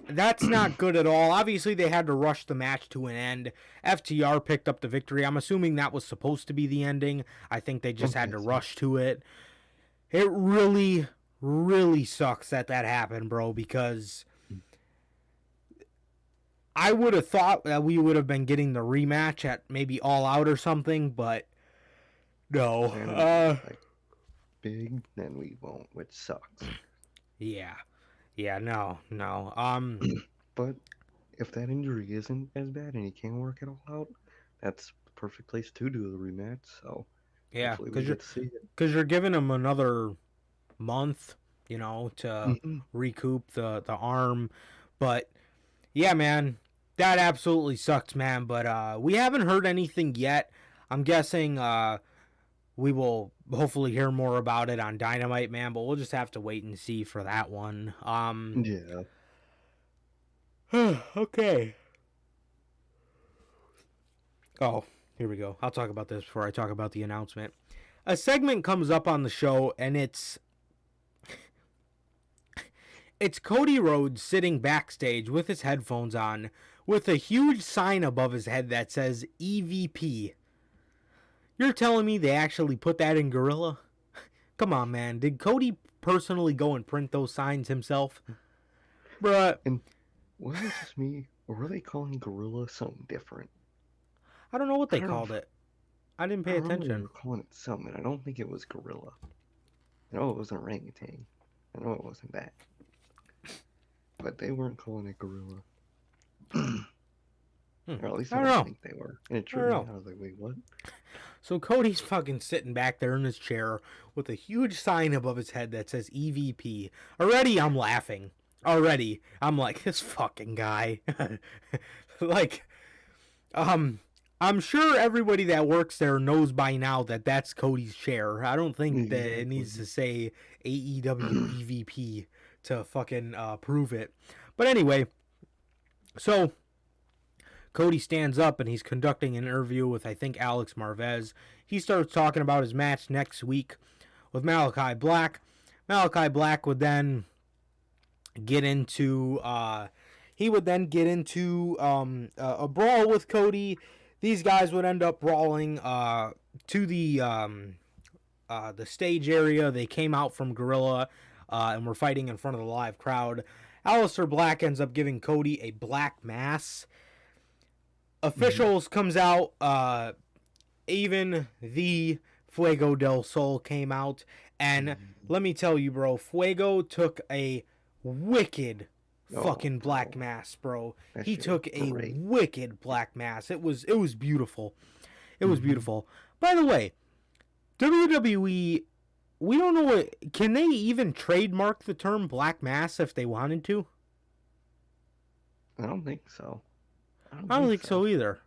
That's not good at all. Obviously, they had to rush the match to an end. FTR picked up the victory. I'm assuming that was supposed to be the ending. I think they just had to rush to it. It really, really sucks that happened, bro, because I would have thought that we would have been getting the rematch at maybe All Out or something, but no. Big, then we won't, which sucks. Yeah, no. But if that injury isn't as bad and he can work it all out, that's the perfect place to do the rematch. So yeah, because you're giving him another month, to recoup the arm. But yeah, man, that absolutely sucks, man. But we haven't heard anything yet. I'm guessing we will hopefully hear more about it on Dynamite, man. But we'll just have to wait and see for that one. Yeah. Okay. Oh, here we go. I'll talk about this before I talk about the announcement. A segment comes up on the show, and it's Cody Rhodes sitting backstage with his headphones on with a huge sign above his head that says EVP. You're telling me they actually put that in Gorilla? Come on, man. Did Cody personally go and print those signs himself? Bruh. And was it just me, or were they calling Gorilla something different? I don't know what they called it. I didn't pay attention. They were calling it something. I don't think it was Gorilla. I know it wasn't orangutan. I know it wasn't that. But they weren't calling it Gorilla. Or at least I don't think they were. And it tripped me out. I was like, wait, what? So Cody's fucking sitting back there in his chair with a huge sign above his head that says EVP. Already I'm laughing. Already I'm like, this fucking guy. Like, I'm sure everybody that works there knows by now that that's Cody's chair. I don't think that it needs to say AEW EVP to fucking prove it. But anyway, so Cody stands up and he's conducting an interview with, I think, Alex Marvez. He starts talking about his match next week with Malachi Black. Malachi Black would then get into a brawl with Cody. These guys would end up brawling to the stage area. They came out from Gorilla and were fighting in front of the live crowd. Aleister Black ends up giving Cody a black mass. Officials comes out. Even the Fuego del Sol came out. And let me tell you, bro, Fuego took a wicked fucking black mass, bro. He took a wicked black mass. It was beautiful. It was beautiful. By the way, WWE, we don't know what, can they even trademark the term black mass if they wanted to? I don't think so. I don't think so either.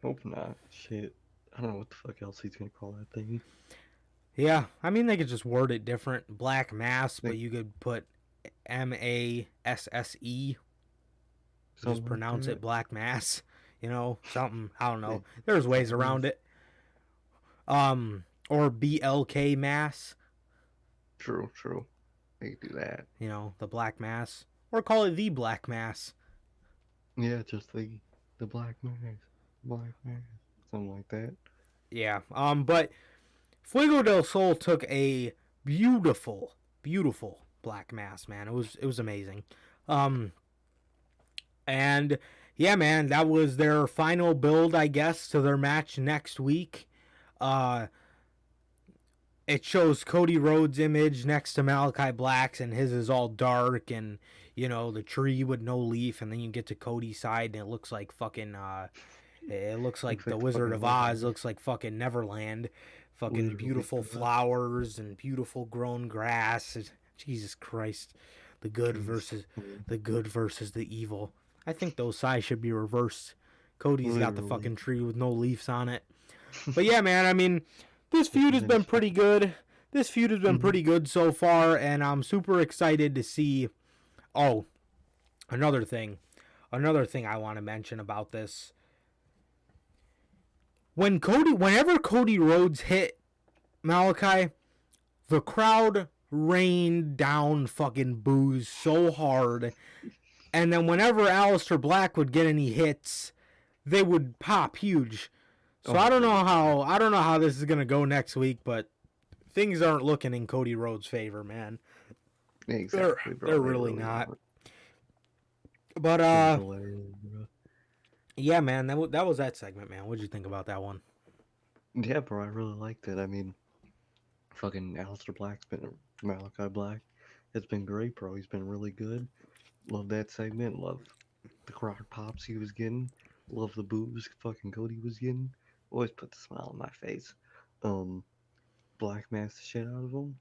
Hope not. Shit. I don't know what the fuck else he's gonna call that thing. Yeah, I mean, they could just word it different. Black mass, but you could put Masse. Just Something pronounce like it Black Mass. Something. I don't know. Yeah. There's ways around it. Or BLK Mass. True. They do that. The Black Mass. Or call it the Black Mass. Yeah, just the Black Mass, something like that. Yeah. But Fuego del Sol took a beautiful Black Mass, man. It was amazing. And yeah, man, that was their final build, I guess, to their match next week. It shows Cody Rhodes' image next to Malachi Black's, and his is all dark and the tree with no leaf, and then you get to Cody's side and it looks like fucking it looks like the Wizard of Oz, looks like fucking Neverland. Fucking Literally beautiful flowers and beautiful grown grass. Jesus Christ. The good versus the evil. I think those sides should be reversed. Cody's got the fucking tree with no leaves on it. But yeah, man, I mean, this feud has been pretty good. This feud has been pretty good so far, and I'm super excited to see. Oh, another thing I want to mention about this. Whenever Cody Rhodes hit Malachi, the crowd rained down fucking boos so hard. And then whenever Aleister Black would get any hits, they would pop huge. So I don't know how this is gonna go next week, but things aren't looking in Cody Rhodes' favor, man. Exactly, they're really not. But yeah, man, that was that segment, man. What'd you think about that one? Yeah, bro, I really liked it. I mean, fucking Malachi Black has been great, bro. He's been really good. Love that segment. Love the crowd pops he was getting. Love the boos fucking Cody was getting. Always put the smile on my face. Black Mass the shit out of him.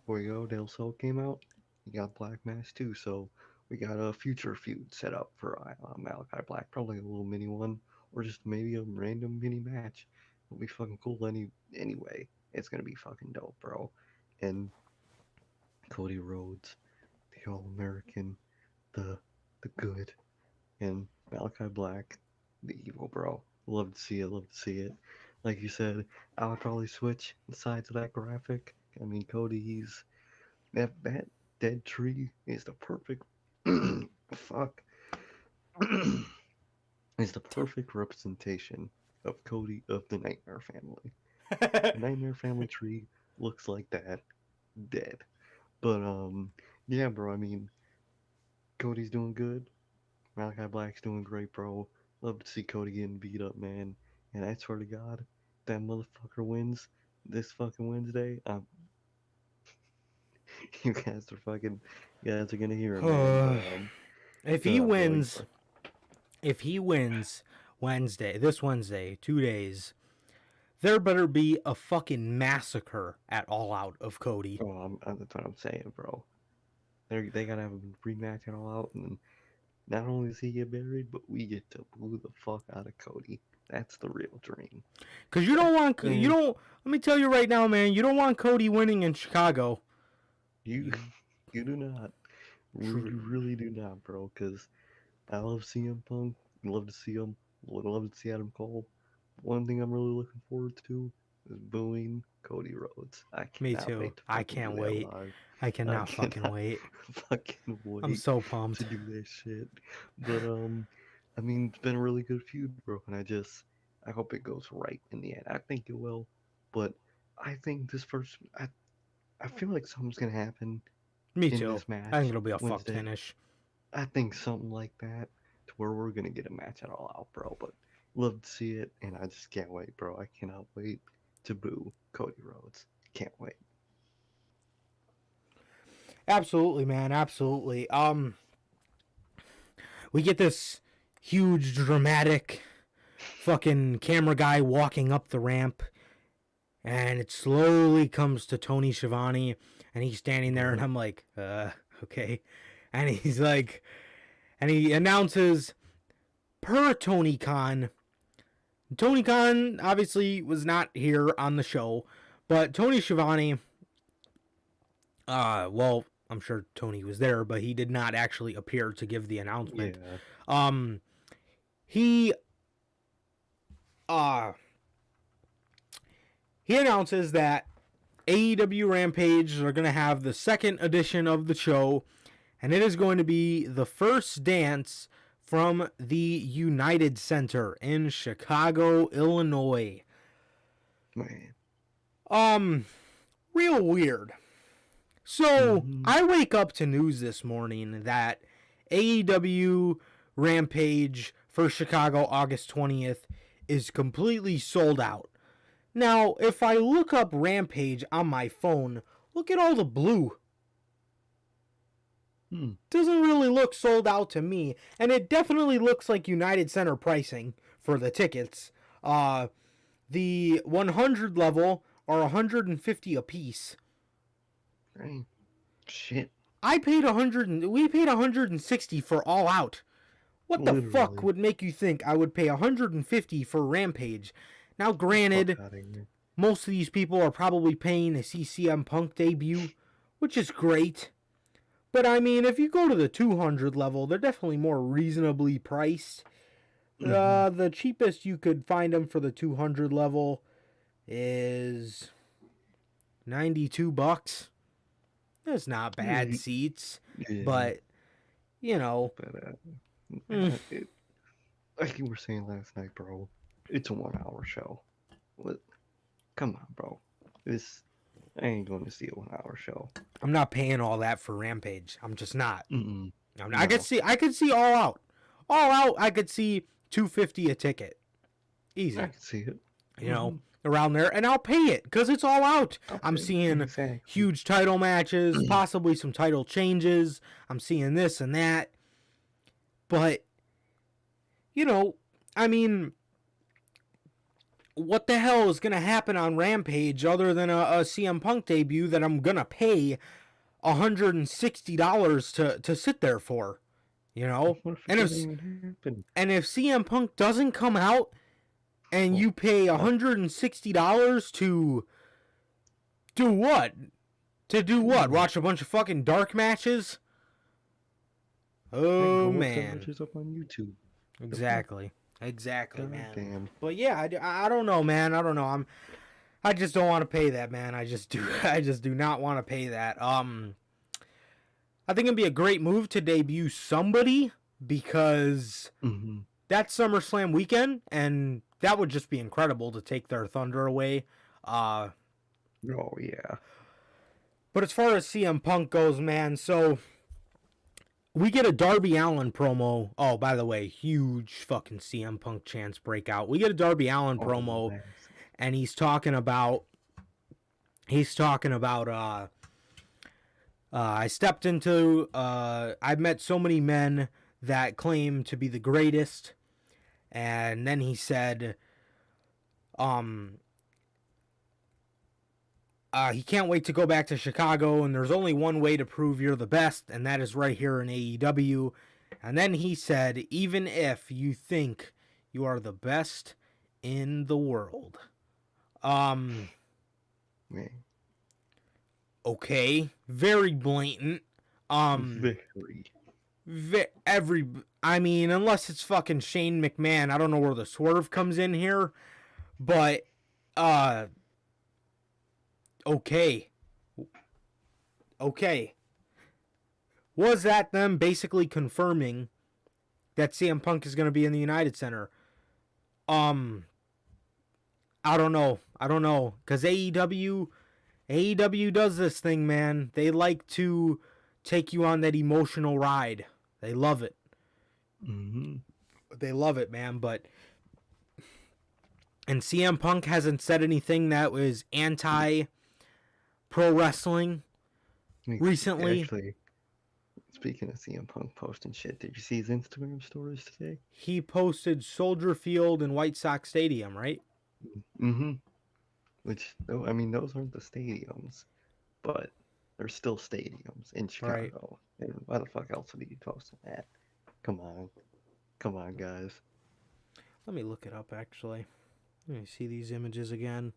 Fuego del Sol came out. You got Black Mass too, so we got a future feud set up for Malachi Black. Probably a little mini one, or just maybe a random mini match. It'll be fucking cool anyway. It's gonna be fucking dope, bro. And Cody Rhodes, the All-American, the good, and Malachi Black, the evil, bro. Love to see it. Like you said, I would probably switch the sides of that graphic. I mean, Cody, he's that dead tree is the perfect fuck. Is the perfect representation of Cody of the Nightmare Family. The Nightmare Family tree looks like that, dead. But yeah, bro. I mean, Cody's doing good. Malachi Black's doing great, bro. Love to see Cody getting beat up, man. And I swear to God, that motherfucker wins this fucking Wednesday. You guys are gonna hear him. Man. If he wins this Wednesday, 2 days, there better be a fucking massacre at All Out of Cody. Oh, that's what I'm saying, bro. They gotta have a rematch at All Out, and not only does he get buried, but we get to boo the fuck out of Cody. That's the real dream. Cause let me tell you right now, man, you don't want Cody winning in Chicago. You do not. You really do not, bro. Cause I love CM Punk. Love to see him. Would love to see Adam Cole. One thing I'm really looking forward to is booing Cody Rhodes. Me too. I can't wait. I cannot fucking wait. Fucking wait. I'm so pumped to do that shit. But I mean, it's been a really good feud, bro, and I hope it goes right in the end. I think it will, but I think I feel like something's gonna happen. Me in too. This match I think it'll be a Wednesday. fuck finish. I think something like that, to where we're gonna get a match at All Out, bro. But love to see it, and I just can't wait, bro. I cannot wait to boo Cody Rhodes. Can't wait. Absolutely, man. Absolutely. We get this huge, dramatic, fucking camera guy walking up the ramp, and it slowly comes to Tony Schiavone, and he's standing there, and I'm like, okay. And he's like, and he announces, per Tony Khan. Tony Khan obviously was not here on the show, but Tony Schiavone, I'm I'm sure Tony was there, but he did not actually appear to give the announcement. Yeah. He announces that AEW Rampage are going to have the second edition of the show, and it is going to be the first dance from the United Center in Chicago, Illinois. Man. Real weird. So, I wake up to news this morning that AEW Rampage for Chicago August 20th is completely sold out. Now, if I look up Rampage on my phone, look at all the blue. Doesn't really look sold out to me, and it definitely looks like United Center pricing for the tickets. The 100 level are $150 a piece. Right. Shit. We paid $160 for All Out. What the fuck would make you think I would pay $150 for Rampage? Now, granted, most of these people are probably paying to see CM Punk debut, which is great. But I mean, if you go to the 200 level, they're definitely more reasonably priced. The cheapest you could find them for the 200 level is $92. That's not bad seats, but you know. But like you were saying last night, bro, it's a 1 hour show. What? Come on, bro. I ain't going to see a 1 hour show. I'm not paying all that for Rampage. I'm just not. No. I could see All Out. All Out, I could see $250 a ticket. Easy. I can see it. You know, around there, and I'll pay it because it's All Out. I'm seeing huge title matches, possibly some title changes. I'm seeing this and that. But, you know, I mean, what the hell is going to happen on Rampage other than a CM Punk debut that I'm going to pay $160 to sit there for? You know? And if CM Punk doesn't come out and you pay $160 to do what? To do what? Watch a bunch of fucking dark matches? Oh, man. Matches up on YouTube. Exactly, man. Damn. But yeah, I don't know, man. I don't know. I just don't want to pay that, man. I just do not want to pay that. I think it'd be a great move to debut somebody because that's SummerSlam weekend, and that would just be incredible to take their thunder away. Oh yeah. But as far as CM Punk goes, man, so we get a Darby Allin promo. Oh, by the way, huge fucking CM Punk chance breakout. We get a Darby Allin promo, nice. And he's talking about I stepped into I've met so many men that claim to be the greatest, and then he said he can't wait to go back to Chicago, and there's only one way to prove you're the best, and that is right here in AEW. And then he said, even if you think you are the best in the world. Okay, very blatant. I mean, unless it's fucking Shane McMahon, I don't know where the swerve comes in here, but okay. Was that them basically confirming that CM Punk is going to be in the United Center? I don't know, because AEW does this thing, man. They like to take you on that emotional ride. They love it. They love it, man. And CM Punk hasn't said anything that was anti-pro wrestling recently. Actually, speaking of CM Punk posting shit, did you see his Instagram stories today? He posted Soldier Field and White Sox Stadium, right? Which, I mean, those aren't the stadiums, but they're still stadiums in Chicago. Right. And why the fuck else would he be posting that? Come on, guys. Let me look it up, actually. Let me see these images again.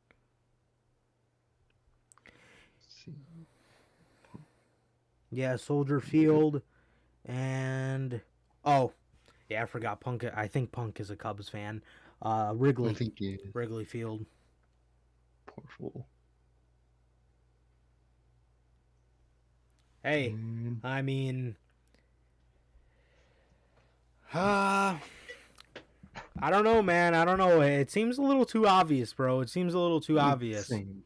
Yeah, Soldier Field, and oh, yeah, I forgot Punk. I think Punk is a Cubs fan. I Wrigley, think he is. Wrigley Field. Poor fool. Hey, Man, I mean, uh, I don't know, man. I don't know. It seems a little too obvious, bro. It seems a little too obvious. same.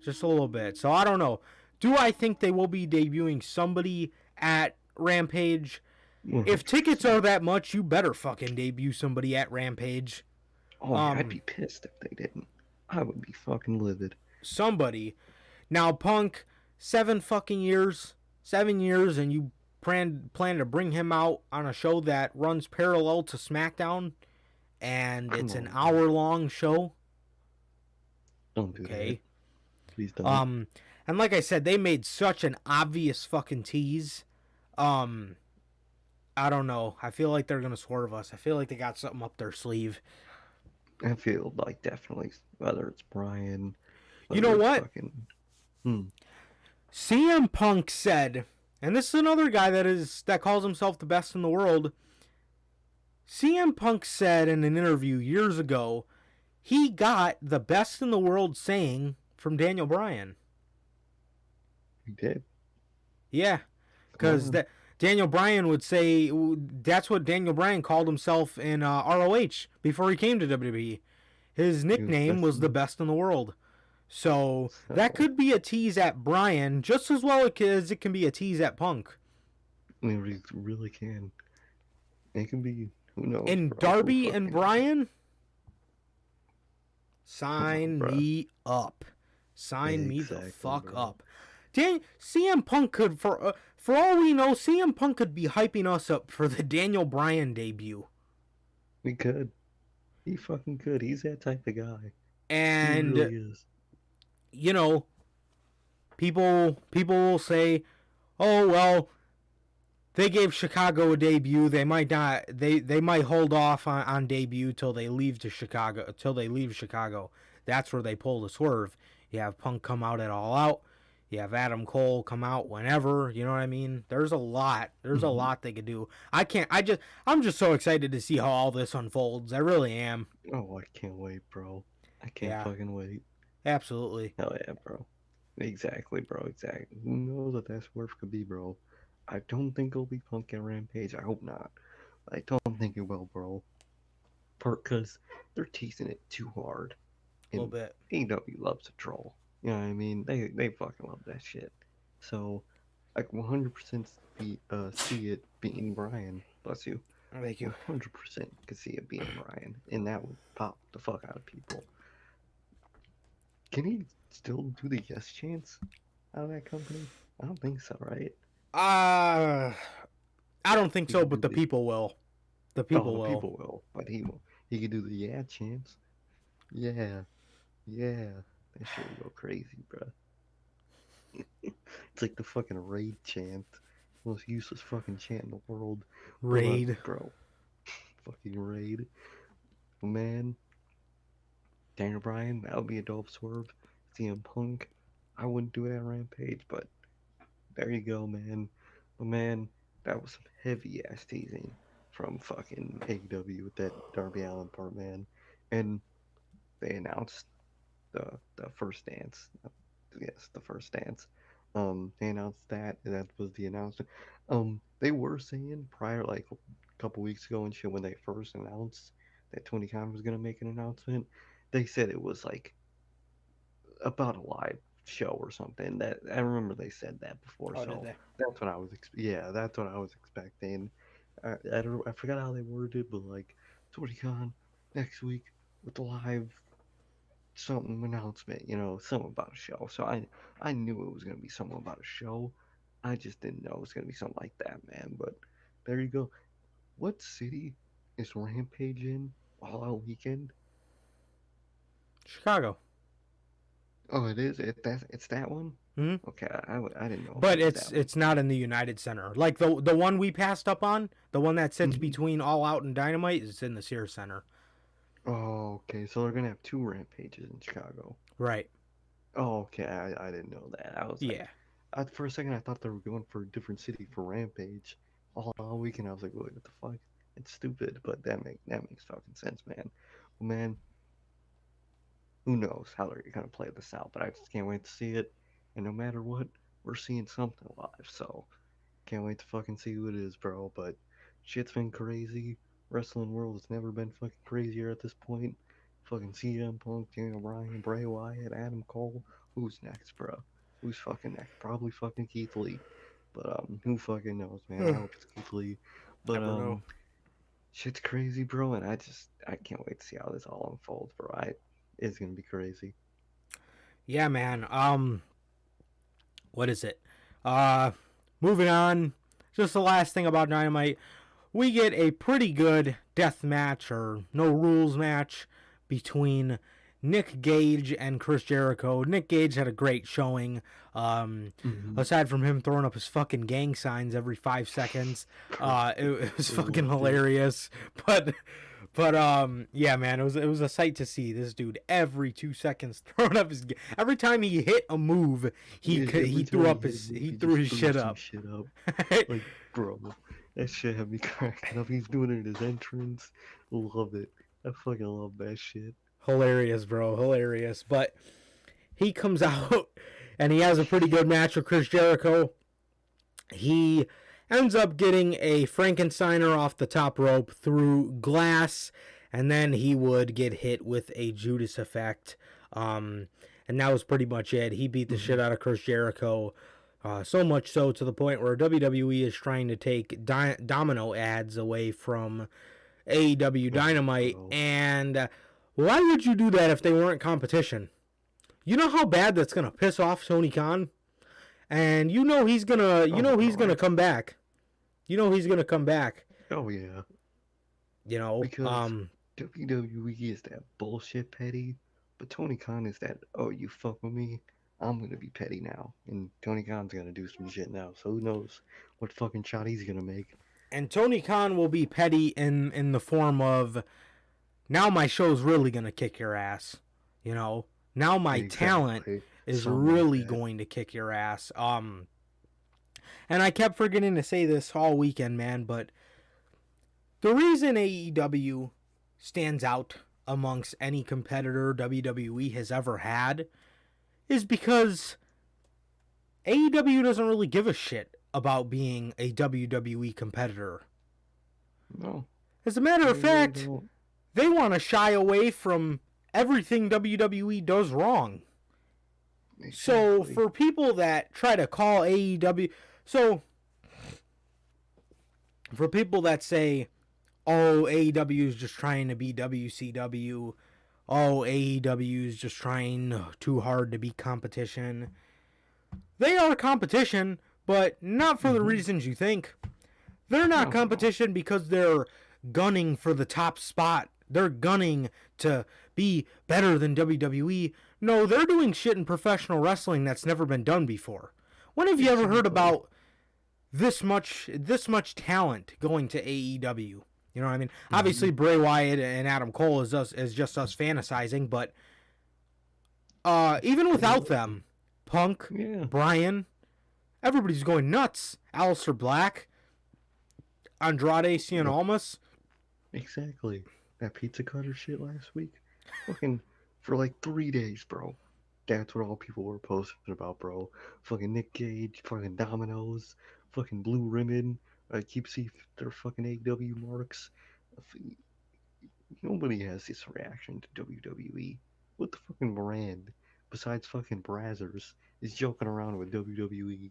Just a little bit. So I don't know. Do I think they will be debuting somebody at Rampage? If tickets are that much, you better fucking debut somebody at Rampage. Oh, I'd be pissed if they didn't. I would be fucking livid. Somebody. Now, Punk, 7 fucking years. 7 years, and you plan to bring him out on a show that runs parallel to SmackDown, and it's an hour-long show. Don't do that. Please don't. And like I said, they made such an obvious fucking tease. I don't know. I feel like they're gonna swerve us. I feel like they got something up their sleeve. I feel like definitely, whether it's Brian. You know what? Fucking, CM Punk said, and this is another guy that calls himself the best in the world. CM Punk said in an interview years ago, he got the best in the world saying from Daniel Bryan. He did. Yeah, because Daniel Bryan would say that's what Daniel Bryan called himself in ROH before he came to WWE. His nickname was the best in the world. So that could be a tease at Bryan just as well as it can be a tease at Punk. I mean, it really can. It can be, who knows. And bro, Darby and Bryan, sign me up. Sign me the fuck up. CM Punk could, for all we know, CM Punk could be hyping us up for the Daniel Bryan debut. We could. He fucking could. He's that type of guy. And, he really is. You know, people will say, oh, well, they gave Chicago a debut. They might not, they might hold off on debut till they leave Chicago. That's where they pull the swerve. You have Punk come out at All Out. You have Adam Cole come out whenever, you know what I mean? There's a lot. There's a lot they could do. I'm just so excited to see how all this unfolds. I really am. Oh, I can't wait, bro. I can't fucking wait. Absolutely. Hell yeah, bro. Exactly, bro. Exactly. Who knows what that swerve could be, bro? I don't think it'll be Punk at Rampage. I hope not. I don't think it will, bro. Because they're teasing it too hard. A little bit. AEW loves to troll. You know what I mean? They fucking love that shit. So, I can 100% see it being Brian. Bless you. Thank you. 100% could see it being Brian. And that would pop the fuck out of people. Can he still do the yes chants out of that company? I don't think so, right? I don't think so, but the people will. The people will. People will. But he will. He can do the yeah chants. Yeah. Yeah. That shit would go crazy, bro. It's like the fucking raid chant. Most useless fucking chant in the world. Raid. Bro. Fucking raid. Man. Daniel Bryan, that would be a dope swerve. CM Punk, I wouldn't do it at Rampage, but there you go, man. But man, that was some heavy ass teasing from fucking AEW with that Darby Allin part, man. And they announced the first dance. Yes, the first dance. They announced that, and that was the announcement. They were saying prior, like a couple weeks ago and shit, when they first announced that Tony Khan was gonna make an announcement, they said it was like about a live show or something. That I remember they said that before. Oh, so did they? that's what I was. That's what I was expecting. I forgot how they worded it, but like Tony Khan next week with the live something announcement, something about a show. So I knew it was gonna be something about a show. I just didn't know it was gonna be something like that, man. But there you go. What city is Rampage in All Out Weekend? Chicago. Oh, it is. It's that one. Mm-hmm. Okay, I didn't know. But it's not in the United Center. Like the one we passed up on, the one that sits between All Out and Dynamite, is in the Sears Center. Oh, okay. So they're gonna have 2 Rampages in Chicago. Right. Oh, okay. I didn't know that. I was like, For a second, I thought they were going for a different city for Rampage. All weekend, I was like, "What the fuck? It's stupid," but that makes fucking sense, man. Well, man, who knows how they're gonna play this out? But I just can't wait to see it. And no matter what, we're seeing something live. So can't wait to fucking see who it is, bro. But shit's been crazy. Wrestling world has never been fucking crazier at this point. Fucking CM Punk, Daniel Bryan, Bray Wyatt, Adam Cole. Who's next, bro? Who's fucking next? Probably fucking Keithley. But who fucking knows, man? I hope it's Keithley. But Never know. shit's crazy, bro. And I can't wait to see how this all unfolds, bro. It's gonna be crazy. Yeah, man. What is it? Moving on. Just the last thing about Dynamite. We get a pretty good death match or no rules match between Nick Gage and Chris Jericho. Nick Gage had a great showing. Aside from him throwing up his fucking gang signs every 5 seconds, it was fucking hilarious. But yeah, man, it was a sight to see this dude every 2 seconds throwing up his. Every time he hit a move, he threw his shit up. Like, bro, that shit had me cracking up. He's doing it in his entrance. Love it. I fucking love that shit. Hilarious, bro, hilarious. But he comes out and he has a pretty good match with Chris Jericho. He ends up getting a Frankensteiner off the top rope through glass, and then he would get hit with a Judas effect. And that was pretty much it. He beat the shit out of Chris Jericho. So much so to the point where WWE is trying to take domino ads away from AEW Dynamite. And why would you do that if they weren't competition? You know how bad that's gonna piss off Tony Khan, and you know he's gonna come back. You know he's gonna come back. Oh yeah. You know, because WWE is that bullshit petty, but Tony Khan is that, oh, you fuck with me, I'm gonna be petty now, and Tony Khan's gonna do some shit now. So who knows what fucking shot he's gonna make? And Tony Khan will be petty in the form of, now my show's really gonna kick your ass. You know, now my talent is really going to kick your ass. And I kept forgetting to say this all weekend, man, but the reason AEW stands out amongst any competitor WWE has ever had is because AEW doesn't really give a shit about being a WWE competitor. No. As a matter of fact, they want to shy away from everything WWE does wrong. Exactly. So for people that try to call AEW... So, for people that say, oh, AEW is just trying to be WCW, oh, AEW is just trying too hard to be competition, they are competition, but not for the reasons you think. They're not competition because they're gunning for the top spot. They're gunning to be better than WWE. No, they're doing shit in professional wrestling that's never been done before. When have you ever heard about this much talent going to AEW? You know what I mean? Obviously, Bray Wyatt and Adam Cole is just us fantasizing, but even without them, Punk, Bryan, everybody's going nuts. Aleister Black, Andrade Cien Almas. Exactly. That pizza cutter shit last week. Fucking for like 3 days, bro. That's what all people were posting about, bro. Fucking Nick Gage, fucking Dominoes, fucking Blue Ribbon. I keep seeing their fucking AEW marks. Nobody has this reaction to WWE. What the fucking brand, besides fucking Brazzers, is joking around with WWE? I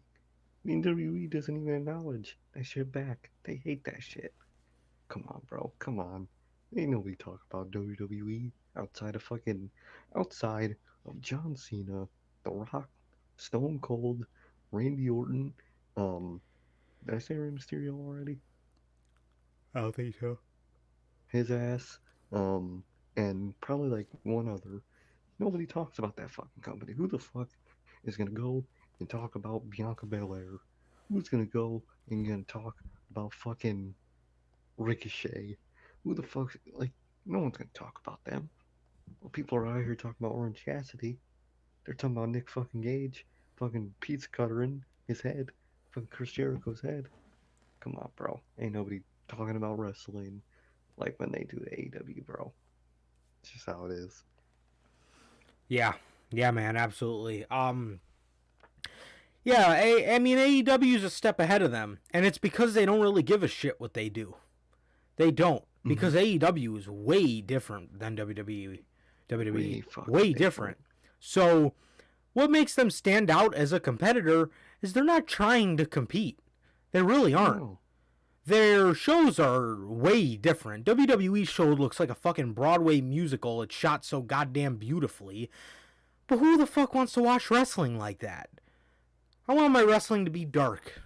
mean, WWE doesn't even acknowledge that shit back. They hate that shit. Come on, bro. Come on. Ain't nobody talk about WWE outside of John Cena, The Rock, Stone Cold, Randy Orton. Did I say Rey Mysterio already? I don't think so. His ass. And probably like one other. Nobody talks about that fucking company. Who the fuck is gonna go and talk about Bianca Belair? Who's gonna go and gonna talk about fucking Ricochet? Who the fuck? Like, no one's gonna talk about them. Well, people are out here talking about Orange Cassidy. They're talking about Nick fucking Gage. fucking pizza cutter in his head. Fucking Chris Jericho's head. Come on, bro. Ain't nobody talking about wrestling like when they do the AEW, bro. It's just how it is. Yeah. Yeah, man, absolutely. Yeah, I mean, AEW is a step ahead of them, and it's because they don't really give a shit what they do. They don't, because AEW is way different than WWE. Way different. So, what makes them stand out as a competitor is they're not trying to compete. They really aren't. No. Their shows are way different. WWE show looks like a fucking Broadway musical. It's shot so goddamn beautifully. But who the fuck wants to watch wrestling like that? I want my wrestling to be dark,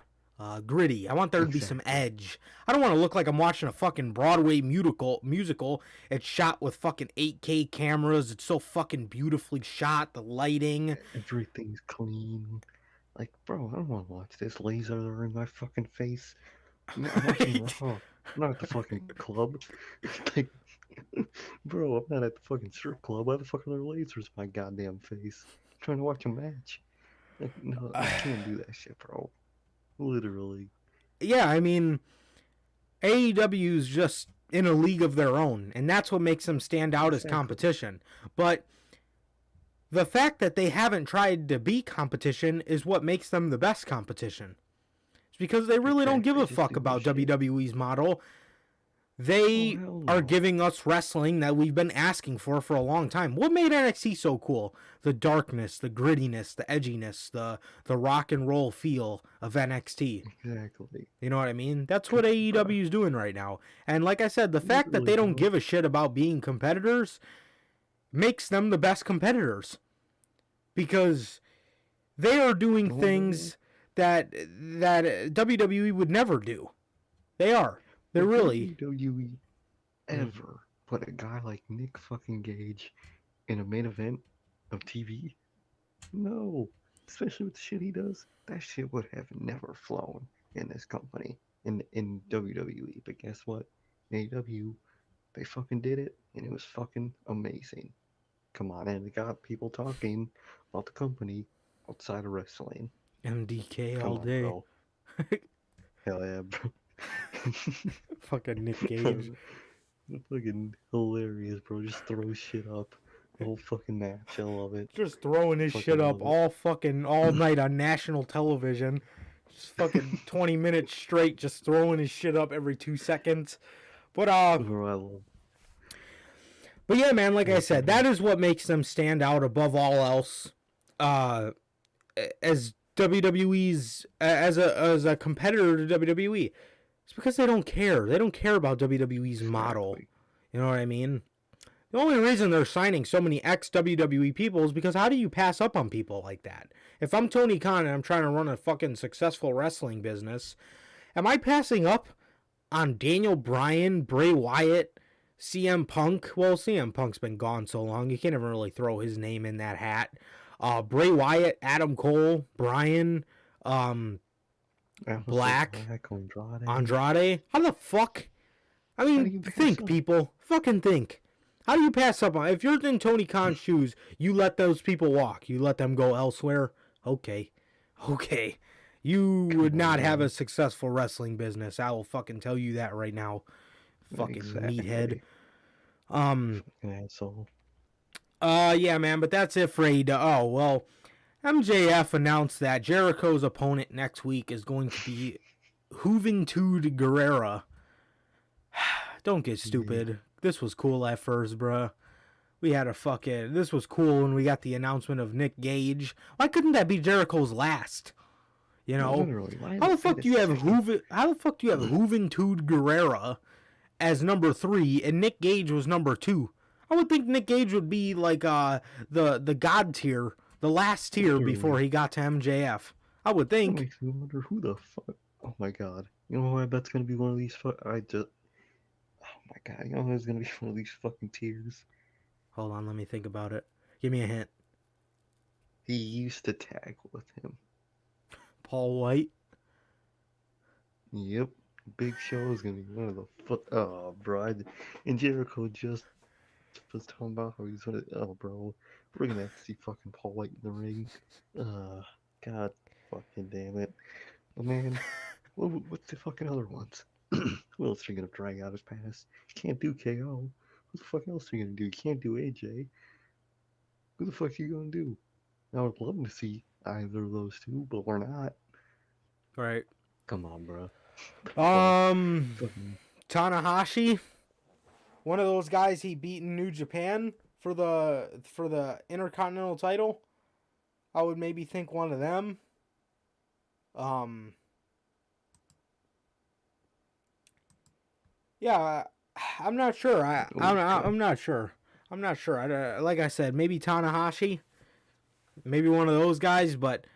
gritty. I want there to be some edge. I don't want to look like I'm watching a fucking Broadway musical. It's shot with fucking 8K cameras. It's so fucking beautifully shot. The lighting. Everything's clean. Like, bro, I don't want to watch this laser in my fucking face. I'm watching Raw. I'm not at the fucking club. Like, bro, I'm not at the fucking strip club. Why the fuck are there lasers in my goddamn face? I'm trying to watch a match. Like, no, I can't do that shit, bro. Literally. Yeah, I mean, AEW's just in a league of their own, and that's what makes them stand out as competition. But the fact that they haven't tried to be competition is what makes them the best competition. It's because they really don't give a fuck about WWE's model. They are giving us wrestling that we've been asking for a long time. What made NXT so cool? The darkness, the grittiness, the edginess, the rock and roll feel of NXT. Exactly. You know what I mean? That's what AEW is doing right now. And like I said, the fact that they don't give a shit about being competitors makes them the best competitors. Because they are doing things that WWE would never do. They are. They're really. WWE ever put a guy like Nick fucking Gage in a main event of TV? No. Especially with the shit he does. That shit would have never flown in this company, in WWE. But guess what? AEW, they fucking did it, and it was fucking amazing. Come on, and it got people talking about the company outside of wrestling. MDK all day. Bro. Hell yeah, bro. Fucking Nick Gage. Fucking hilarious, bro. Just throw shit up. The whole fucking match. I love it. Just throwing his shit up all night on national television. Just fucking 20 minutes straight, just throwing his shit up every 2 seconds. But but yeah, man, like I said, that is what makes them stand out above all else. As WWE's as a competitor to WWE. It's because they don't care. They don't care about WWE's model. You know what I mean? The only reason they're signing so many ex-WWE people is because how do you pass up on people like that? If I'm Tony Khan and I'm trying to run a fucking successful wrestling business, am I passing up on Daniel Bryan, Bray Wyatt, CM Punk? Well, CM Punk's been gone so long, you can't even really throw his name in that hat. Bray Wyatt, Adam Cole, Bryan, Black, Andrade. How the fuck? I mean, think, people. Fucking think. How do you pass up on? If you're in Tony Khan's shoes, you let those people walk. You let them go elsewhere. Okay. You would not have a successful wrestling business. I will fucking tell you that right now. Fucking meathead. Asshole. Yeah, man. But that's it for AEW. Oh well. MJF announced that Jericho's opponent next week is going to be Juventud Guerrera. Don't get stupid. This was cool at first, bruh. We had this was cool when we got the announcement of Nick Gage. Why couldn't that be Jericho's last? You know? How the fuck do you have Juventud Guerrera as number 3 and Nick Gage was number 2? I would think Nick Gage would be like the god tier. The last tier before he got to MJF. I would think. That makes me wonder who the fuck. Oh my god. You know who I bet's gonna be one of these Oh my god. You know who's gonna be one of these fucking tiers? Hold on, let me think about it. Give me a hint. He used to tag with him. Paul White? Yep. Big Show is gonna be one of the Oh, bro. And Jericho just was talking about how he's gonna. Oh, bro. We're gonna have to see fucking Paul White in the ring. God fucking damn it. Oh, man, what's the fucking other ones? Who else are you gonna drag out his past? You can't do KO. Who the fuck else are you gonna do? You can't do AJ. Who the fuck are you gonna do? I would love to see either of those two, but we're not. Right. Come on, bro. Tanahashi, one of those guys he beat in New Japan for the Intercontinental title. I would maybe think one of them. Yeah, I'm not sure. I'm not sure. I'm not sure. Like I said, maybe Tanahashi, maybe one of those guys, but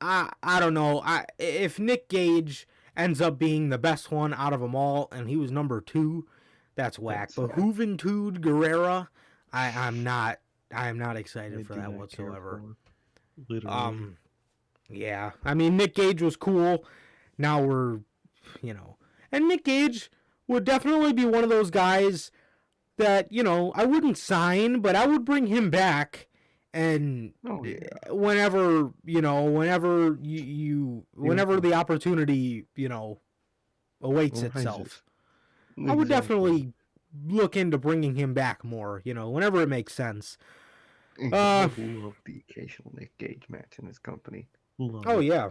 I don't know. If Nick Gage ends up being the best one out of them all, and he was number 2, that's whack. But Juventud Guerrera, I'm not excited for that whatsoever. Literally. Yeah. I mean, Nick Gage was cool. Now we're, and Nick Gage would definitely be one of those guys that, I wouldn't sign, but I would bring him back. And whenever the opportunity, awaits itself, I would definitely look into bringing him back more, whenever it makes sense. I love the occasional Nick Gage match in his company. Yeah,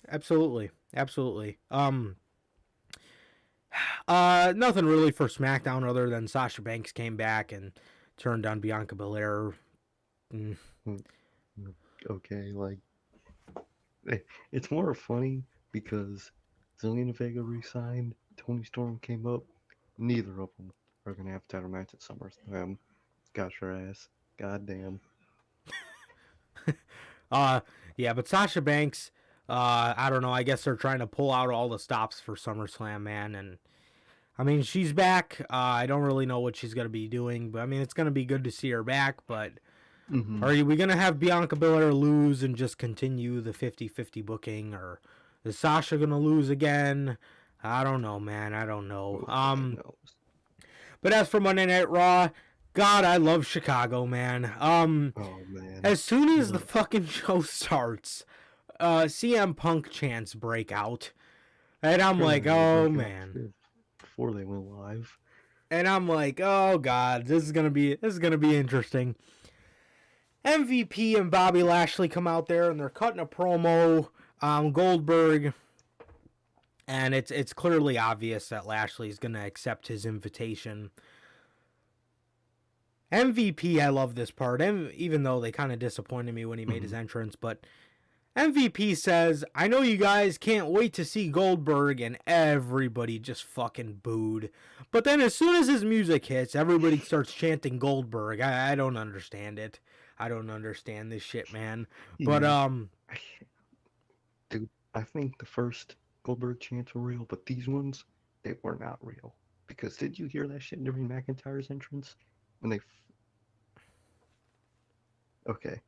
absolutely. Nothing really for SmackDown other than Sasha Banks came back and turned on Bianca Belair. Okay, it's more funny because Zelina Vega re-signed, Toni Storm came up. Neither of them are gonna have a title match at SummerSlam. Got your ass. Goddamn. Yeah, but Sasha Banks, I don't know. I guess they're trying to pull out all the stops for SummerSlam, man. And I mean, she's back. I don't really know what she's gonna be doing, but I mean, it's gonna be good to see her back. But are we gonna have Bianca Belair lose and just continue the 50-50 booking, or is Sasha gonna lose again? I don't know, man. I don't know. But as for Monday Night Raw, God, I love Chicago, man. Oh man. As soon as the fucking show starts, CM Punk chants break out. And I'm like, oh man. Before they went live. And I'm like, oh God, this is gonna be interesting. MVP and Bobby Lashley come out there and they're cutting a promo on Goldberg. And it's clearly obvious that Lashley's gonna accept his invitation. MVP, I love this part, even though they kind of disappointed me when he made his entrance, but MVP says, I know you guys can't wait to see Goldberg, and everybody just fucking booed. But then as soon as his music hits, everybody starts chanting Goldberg. I don't understand it. I don't understand this shit, man. But, dude, I think the first Goldberg chants were real, but these ones, they were not real. Because did you hear that shit during McIntyre's entrance? When they... Okay.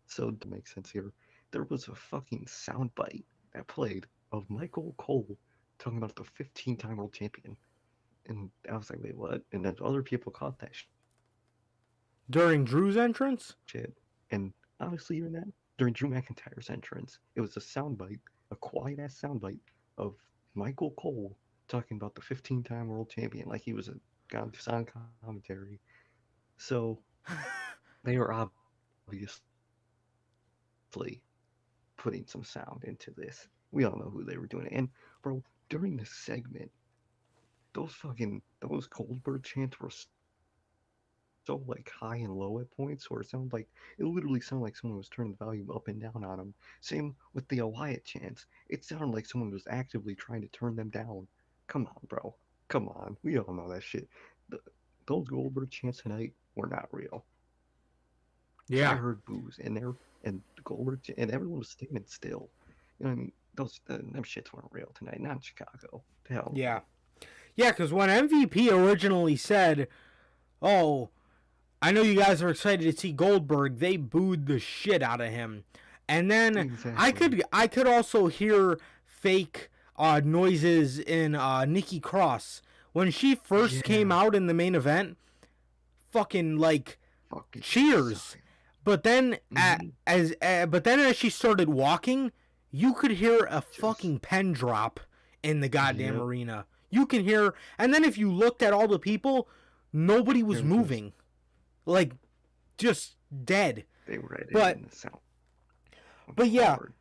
So to make sense here, there was a fucking soundbite that played of Michael Cole talking about the 15-time world champion. And I was like, wait, what? And then other people caught that during Drew's entrance? shit. And honestly, even that, during Drew McIntyre's entrance, it was a soundbite, a quiet-ass soundbite of Michael Cole talking about the 15-time world champion like he was a sound commentary. So they are obviously putting some sound into this. We all know who they were doing it. And bro, during this segment, those Goldberg chants were so like high and low at points, where it literally sounded like someone was turning the volume up and down on them. Same with the Wyatt chants. It sounded like someone was actively trying to turn them down. Come on, bro. Come on. We all know that shit. Those Goldberg chants tonight were not real. Yeah. I heard boos in there, and Goldberg, and everyone was standing still. You know what I mean? Them shits weren't real tonight. Not in Chicago. Hell. Yeah. Yeah, because when MVP originally said, oh, I know you guys are excited to see Goldberg, they booed the shit out of him. And then exactly. I could also hear fake noises in Nikki Cross. When she first came out in the main event, fucking like Fucking cheers. sucking. But then Mhm. but then as she started walking, you could hear a fucking pen drop in the goddamn Yep. arena. You can hear, and then if you looked at all the people, nobody was They were just moving. Like just dead. they were editing But the sound yeah, hard.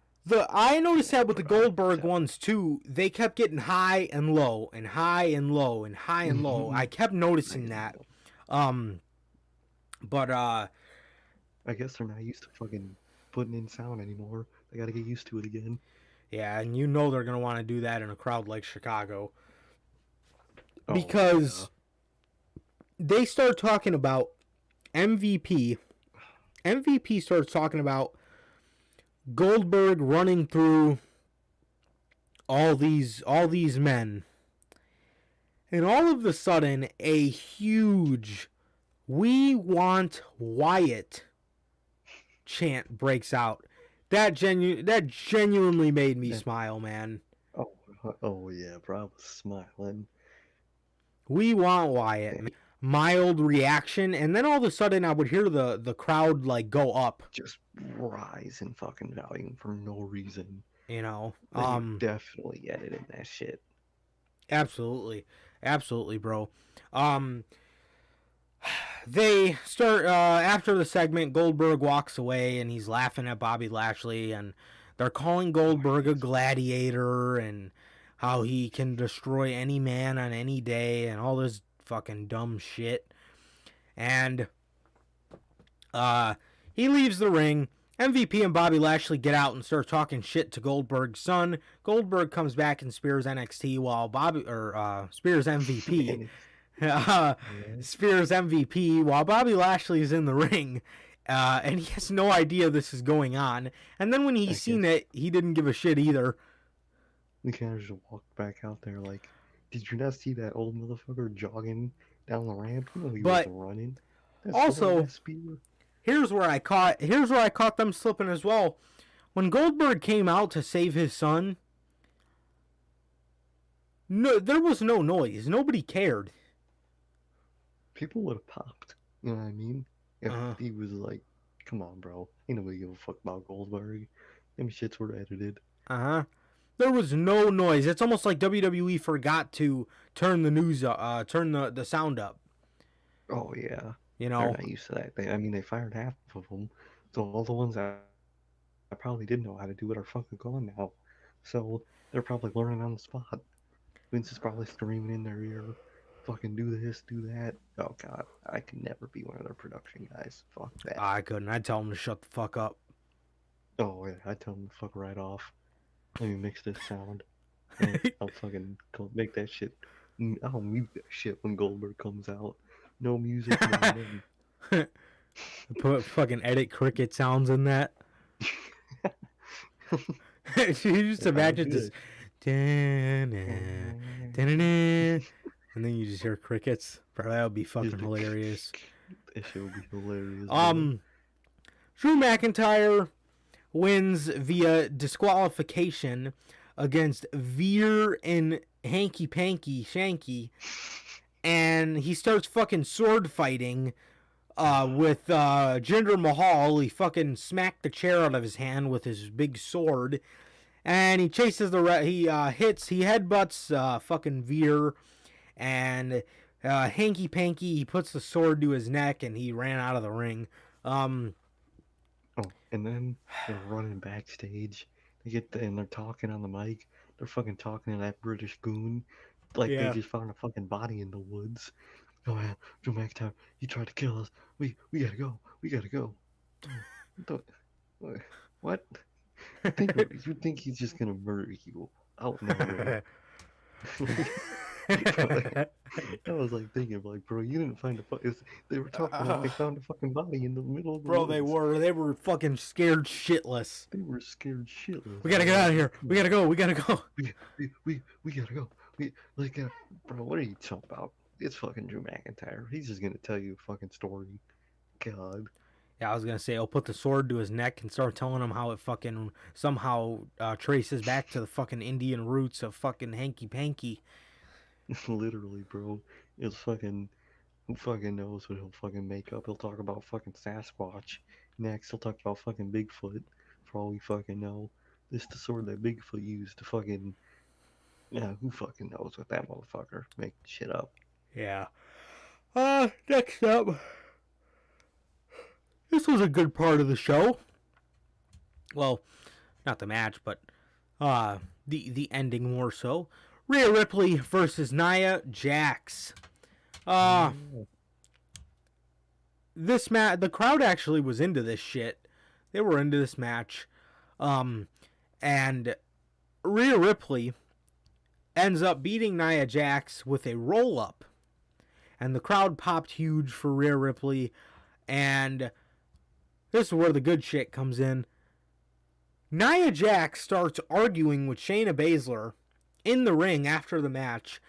I noticed Yeah, that with the put on Goldberg sound. ones too. They kept getting high and low and high and low and high and low. I kept noticing that. But I guess they're not used to fucking putting in sound anymore. They gotta get used to it again. yeah, and you know they're gonna want to do that in a crowd like Chicago Oh, because they start talking about MVP. MVP starts talking about Goldberg running through all these men, and all of a sudden a huge "We want Wyatt" chant breaks out. That genuinely made me smile, man. oh yeah, bro, I was smiling. We want Wyatt. Hey, Mild reaction, and then all of a sudden I would hear the crowd like go up. just rise in fucking volume for no reason. You know, They definitely edited that shit. absolutely, bro. They start after the segment. Goldberg walks away and he's laughing at Bobby Lashley, and they're calling Goldberg a gladiator and how he can destroy any man on any day and all this fucking dumb shit. And he leaves the ring. MVP and Bobby Lashley get out and start talking shit to Goldberg's son. Goldberg comes back and spears NXT while spears MVP. Spears MVP while Bobby Lashley is in the ring. And he has no idea this is going on. And then when he's seen it, he didn't give a shit either. We kind of just walked back out there like, did you not see that old motherfucker jogging down the ramp? No, he wasn't running. That's also, spear. Here's where I caught them slipping as well. When Goldberg came out to save his son, no, there was no noise. Nobody cared. People would have popped. You know what I mean? If he was like, come on, bro. Ain't nobody give a fuck about Goldberg. Them shits were edited. There was no noise. It's almost like WWE forgot to turn the news turn the sound up. Oh, yeah. You know? They're not used to that. They fired half of them. So all the ones that I probably didn't know how to do it are fucking gone now. So they're probably learning on the spot. Vince is probably screaming in their ear, fucking do this, do that. Oh, God. I could never be one of their production guys. Fuck that. I couldn't. I'd tell them to shut the fuck up. Oh, yeah. I'd tell them to fuck right off. Let me mix this sound. And I'll fucking make that shit. I'll mute that shit when Goldberg comes out. No music, no nothing. Put fucking edit cricket sounds in that. You just imagine this. And then you just hear crickets. Bro, that would be fucking hilarious. That shit would be hilarious. Drew McIntyre wins via disqualification against Veer and Hanky Panky Shanky, and he starts fucking sword fighting with Jinder Mahal. He fucking smacked the chair out of his hand with his big sword, and he chases he headbutts fucking Veer, and Hanky Panky, he puts the sword to his neck, and he ran out of the ring. And then they're running backstage. And they're talking on the mic. They're fucking talking to that British goon. Like they just found a fucking body in the woods. Oh man, Drew McIntyre, you tried to kill us. We gotta go. We gotta go. What? You think he's just gonna murder you out in the road? I was like thinking, like, bro, you didn't find they were talking about they found a fucking body in the middle of the woods. They were fucking scared shitless. They were scared shitless. We gotta get out of here. We gotta go. We gotta go. We gotta go. Bro, what are you talking about? It's fucking Drew McIntyre. He's just gonna tell you a fucking story. God. Yeah, I was gonna say, I'll put the sword to his neck and start telling him how it fucking somehow traces back to the fucking Indian roots of fucking Hanky Panky. Literally, bro. It's fucking Who fucking knows what he'll fucking make up? He'll talk about fucking Sasquatch. Next, he'll talk about fucking Bigfoot. For all we fucking know, this the sword that Bigfoot used to fucking. Yeah, who fucking knows what that motherfucker make shit up? Yeah. Next up, this was a good part of the show. Well, not the match, but the ending more so. Rhea Ripley versus Nia Jax. This match, the crowd actually was into this shit. They were into this match. And Rhea Ripley ends up beating Nia Jax with a roll up. And the crowd popped huge for Rhea Ripley. And this is where the good shit comes in. Nia Jax starts arguing with Shayna Baszler in the ring after the match,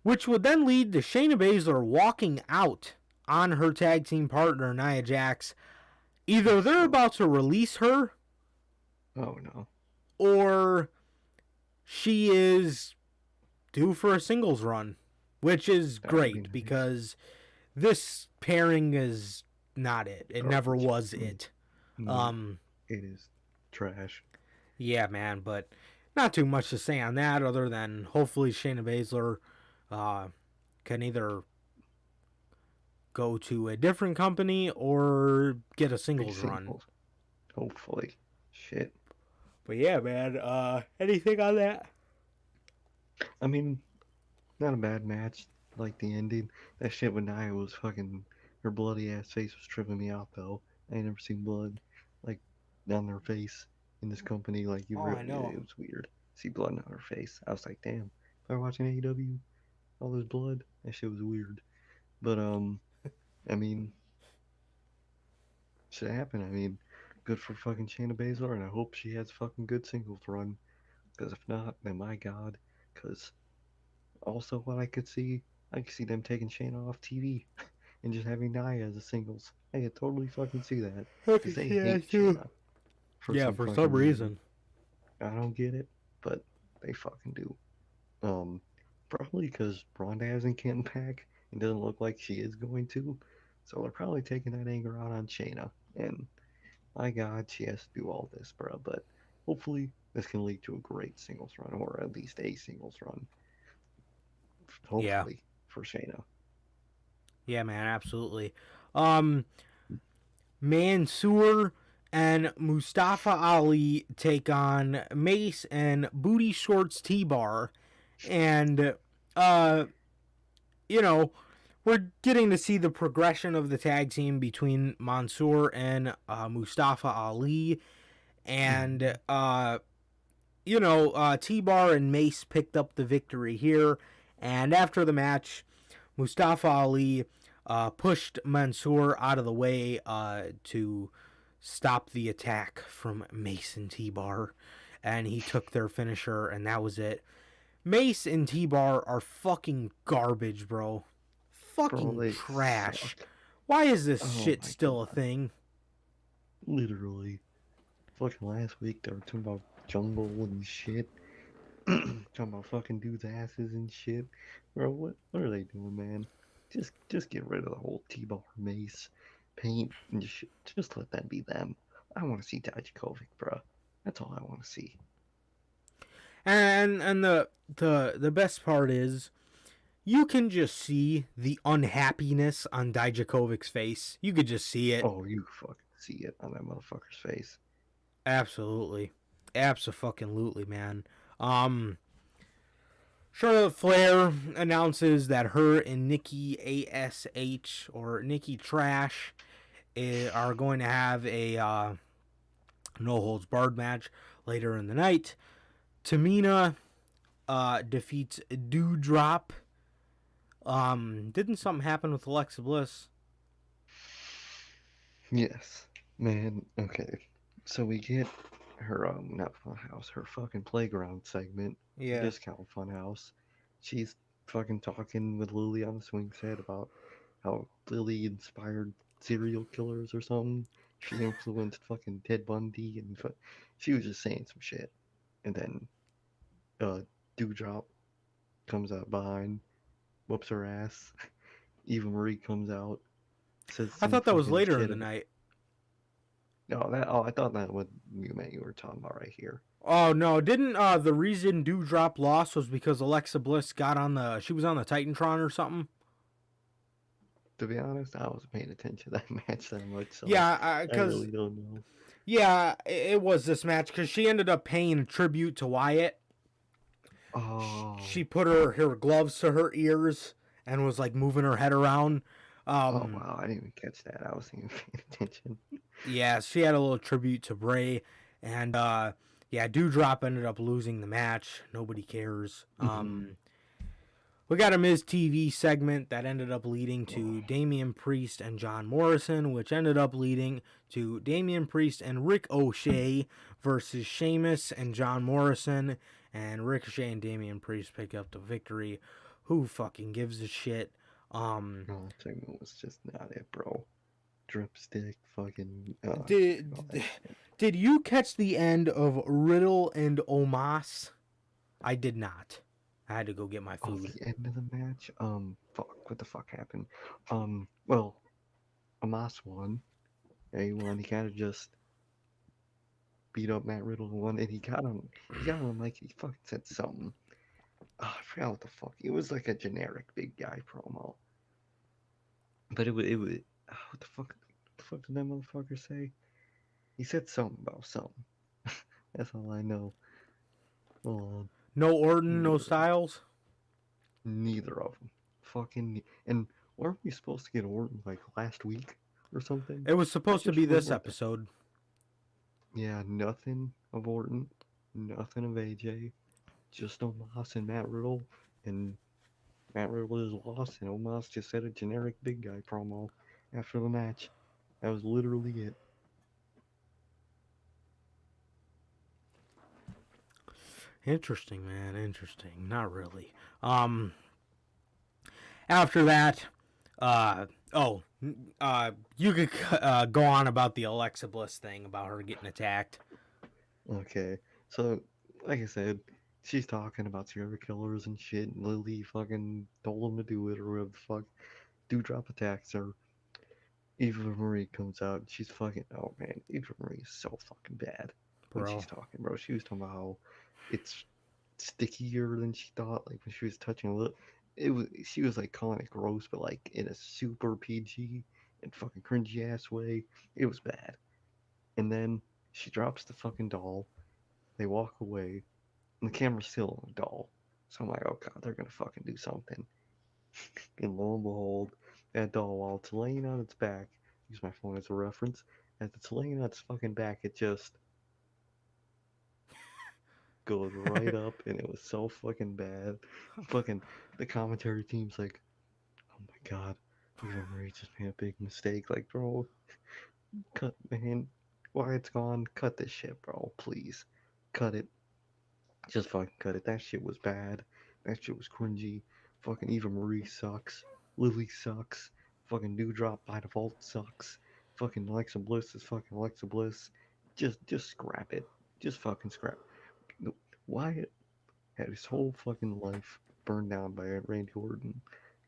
which would then lead to Shayna Baszler walking out on her tag team partner, Nia Jax. Either they're about to release her, Oh no. or she is due for a singles run, which is That would be great nice. because this pairing is not it. It never Garbage. was it. No, it is trash. Yeah, man, but not too much to say on that other than hopefully Shayna Baszler can either go to a different company or get a singles run. Singles. Hopefully. Shit. But yeah, man, anything on that? I mean, not a bad match. Like the ending. That shit with Nia was fucking. Her bloody ass face was tripping me out though. I ain't never seen blood like down their face in this company. Like you Oh, really, I know. it was weird. See blood on her face. I was like, damn. If I were watching AEW, all this blood, that shit was weird. But I mean, shit happened. I mean, good for fucking Shayna Baszler, and I hope she has fucking good singles run. Because if not, then my god. Because also what I could see them taking Shayna off TV and just having Nia as a singles. I could totally fucking see that. Because they hate Shayna. Yeah, for fucking some reason. I don't get it, but they fucking do. Probably because Ronda hasn't gotten back and doesn't look like she is going to. So they're probably taking that anger out on Shayna. And my god, she has to do all this, bro. But hopefully this can lead to a great singles run, or at least a singles run. Hopefully for Shayna. Yeah, man, absolutely. Mansoor and Mustafa Ali take on Mace and Booty Shorts T-Bar. And, you know, we're getting to see the progression of the tag team between Mansoor and Mustafa Ali. And, T-Bar and Mace picked up the victory here. And after the match, Mustafa Ali pushed Mansoor out of the way to stop the attack from Mace and T-Bar. And he took their finisher, and that was it. Mace and T-Bar are fucking garbage, bro. Fucking Bro, they trash. suck. Why is this Oh shit my still God. a thing? Literally. Fucking last week they were talking about jungle and shit. Talking about fucking dudes' asses and shit. Bro, what are they doing, man? Just get rid of the whole T-Bar Mace paint and just let them be them. I want to see Dijakovic, bro. That's all I want to see. And the best part is you can just see the unhappiness on Dijakovic's face. You could just see it. Oh, you fucking see it on that motherfucker's face. Absolutely. Abso-fucking-lutely, man. Charlotte Flair announces that her and Nikki ASH, or Nikki Trash, are going to have a no-holds-barred match later in the night. Tamina defeats Doudrop. Didn't something happen with Alexa Bliss? Yes, man. Okay, so we get her not Funhouse, her fucking playground segment. Yeah. Discount Funhouse. She's fucking talking with Lily on the swing set about how Lily inspired serial killers or something. She influenced fucking Ted Bundy and she was just saying some shit. And then Dewdrop comes out behind, whoops her ass. Eva Marie comes out, says I some thought that was fucking later in shit the about- night. No, I thought that what you meant you were talking about right here. Oh no, didn't the reason Doudrop lost was because Alexa Bliss she was on the Titantron or something? To be honest, I wasn't paying attention to that match that much, so Yeah, I because really don't know. yeah, it was this match because she ended up paying a tribute to Wyatt. Oh, She put her gloves to her ears and was like moving her head around. oh wow, I didn't even catch that. I wasn't even paying attention. Yeah, she had a little tribute to Bray, and yeah, Doudrop ended up losing the match. Nobody cares. We got a Miz TV segment that ended up leading to Damian Priest and John Morrison, which ended up leading to Damian Priest and Rick O'Shea versus Sheamus and John Morrison, and Ricochet and Damian Priest pick up the victory. Who fucking gives a shit? No, that segment was just not it, bro. Dripstick, fucking. all that Did you catch the end of Riddle and Omos? I did not. I had to go get my food. The end of the match. Fuck, what the fuck happened? Well, Amos won. Yeah, he won. He kind of just beat up Matt Riddle and won, and he got him. He got him like he fucking said something. Oh, I forgot what the fuck. It was like a generic big guy promo. But it was. What the fuck? The fuck did that motherfucker say? He said something about something. That's all I know. Hold on. No Orton, no Styles? Neither of them. Fucking. And weren't we supposed to get Orton like last week or something? It was supposed to just be this remember that. episode. Yeah, nothing of Orton, nothing of AJ, just Omos and Matt Riddle, and Matt Riddle is lost, and Omos just said a generic big guy promo after the match. That was literally it. Interesting, man. Interesting. Not really. After that, you could go on about the Alexa Bliss thing about her getting attacked. Okay, so like I said, she's talking about serial killers and shit, and Lily fucking told him to do it or whatever the fuck. Doudrop attacks her. Eva Marie comes out. She's fucking. Oh man, Eva Marie is so fucking bad when Bro. she's talking, bro. She was talking about how it's stickier than she thought. Like when she was touching a little, she was like calling it gross, but like in a super PG and fucking cringy ass way. It was bad. And then she drops the fucking doll. They walk away, and the camera's still on the doll. So I'm like, oh god, they're gonna fucking do something. And lo and behold, that doll, while it's laying on its back, use my phone as a reference, as it's laying on its fucking back, it just goes right up, and it was so fucking bad. Fucking, the commentary team's like, oh my god, Eva Marie just made a big mistake. Like, bro, cut, man. Why it's gone, cut this shit, bro, please. Cut it. Just fucking cut it. That shit was bad. That shit was cringy. Fucking Eva Marie sucks. Lily sucks. Fucking Doudrop by default sucks. Fucking Alexa Bliss is fucking Alexa Bliss. Just scrap it. Just fucking scrap. Wyatt had his whole fucking life burned down by Randy Orton.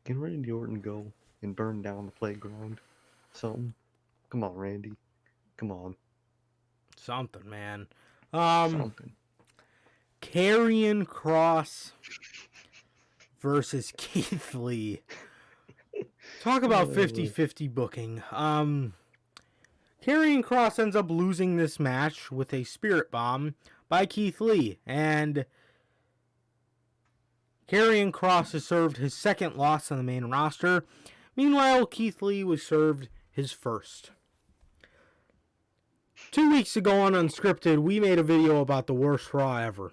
Can Randy Orton go and burn down the playground? Something? Come on, Randy. Come on. Something, man. Something. Carrion Cross versus Keithley. Talk about 50-50 booking. Carrion Cross ends up losing this match with a spirit bomb by Keithley, and Carrion Cross has served his second loss on the main roster. Meanwhile, Keithley was served his first. 2 weeks ago on Unscripted, we made a video about the worst Raw ever.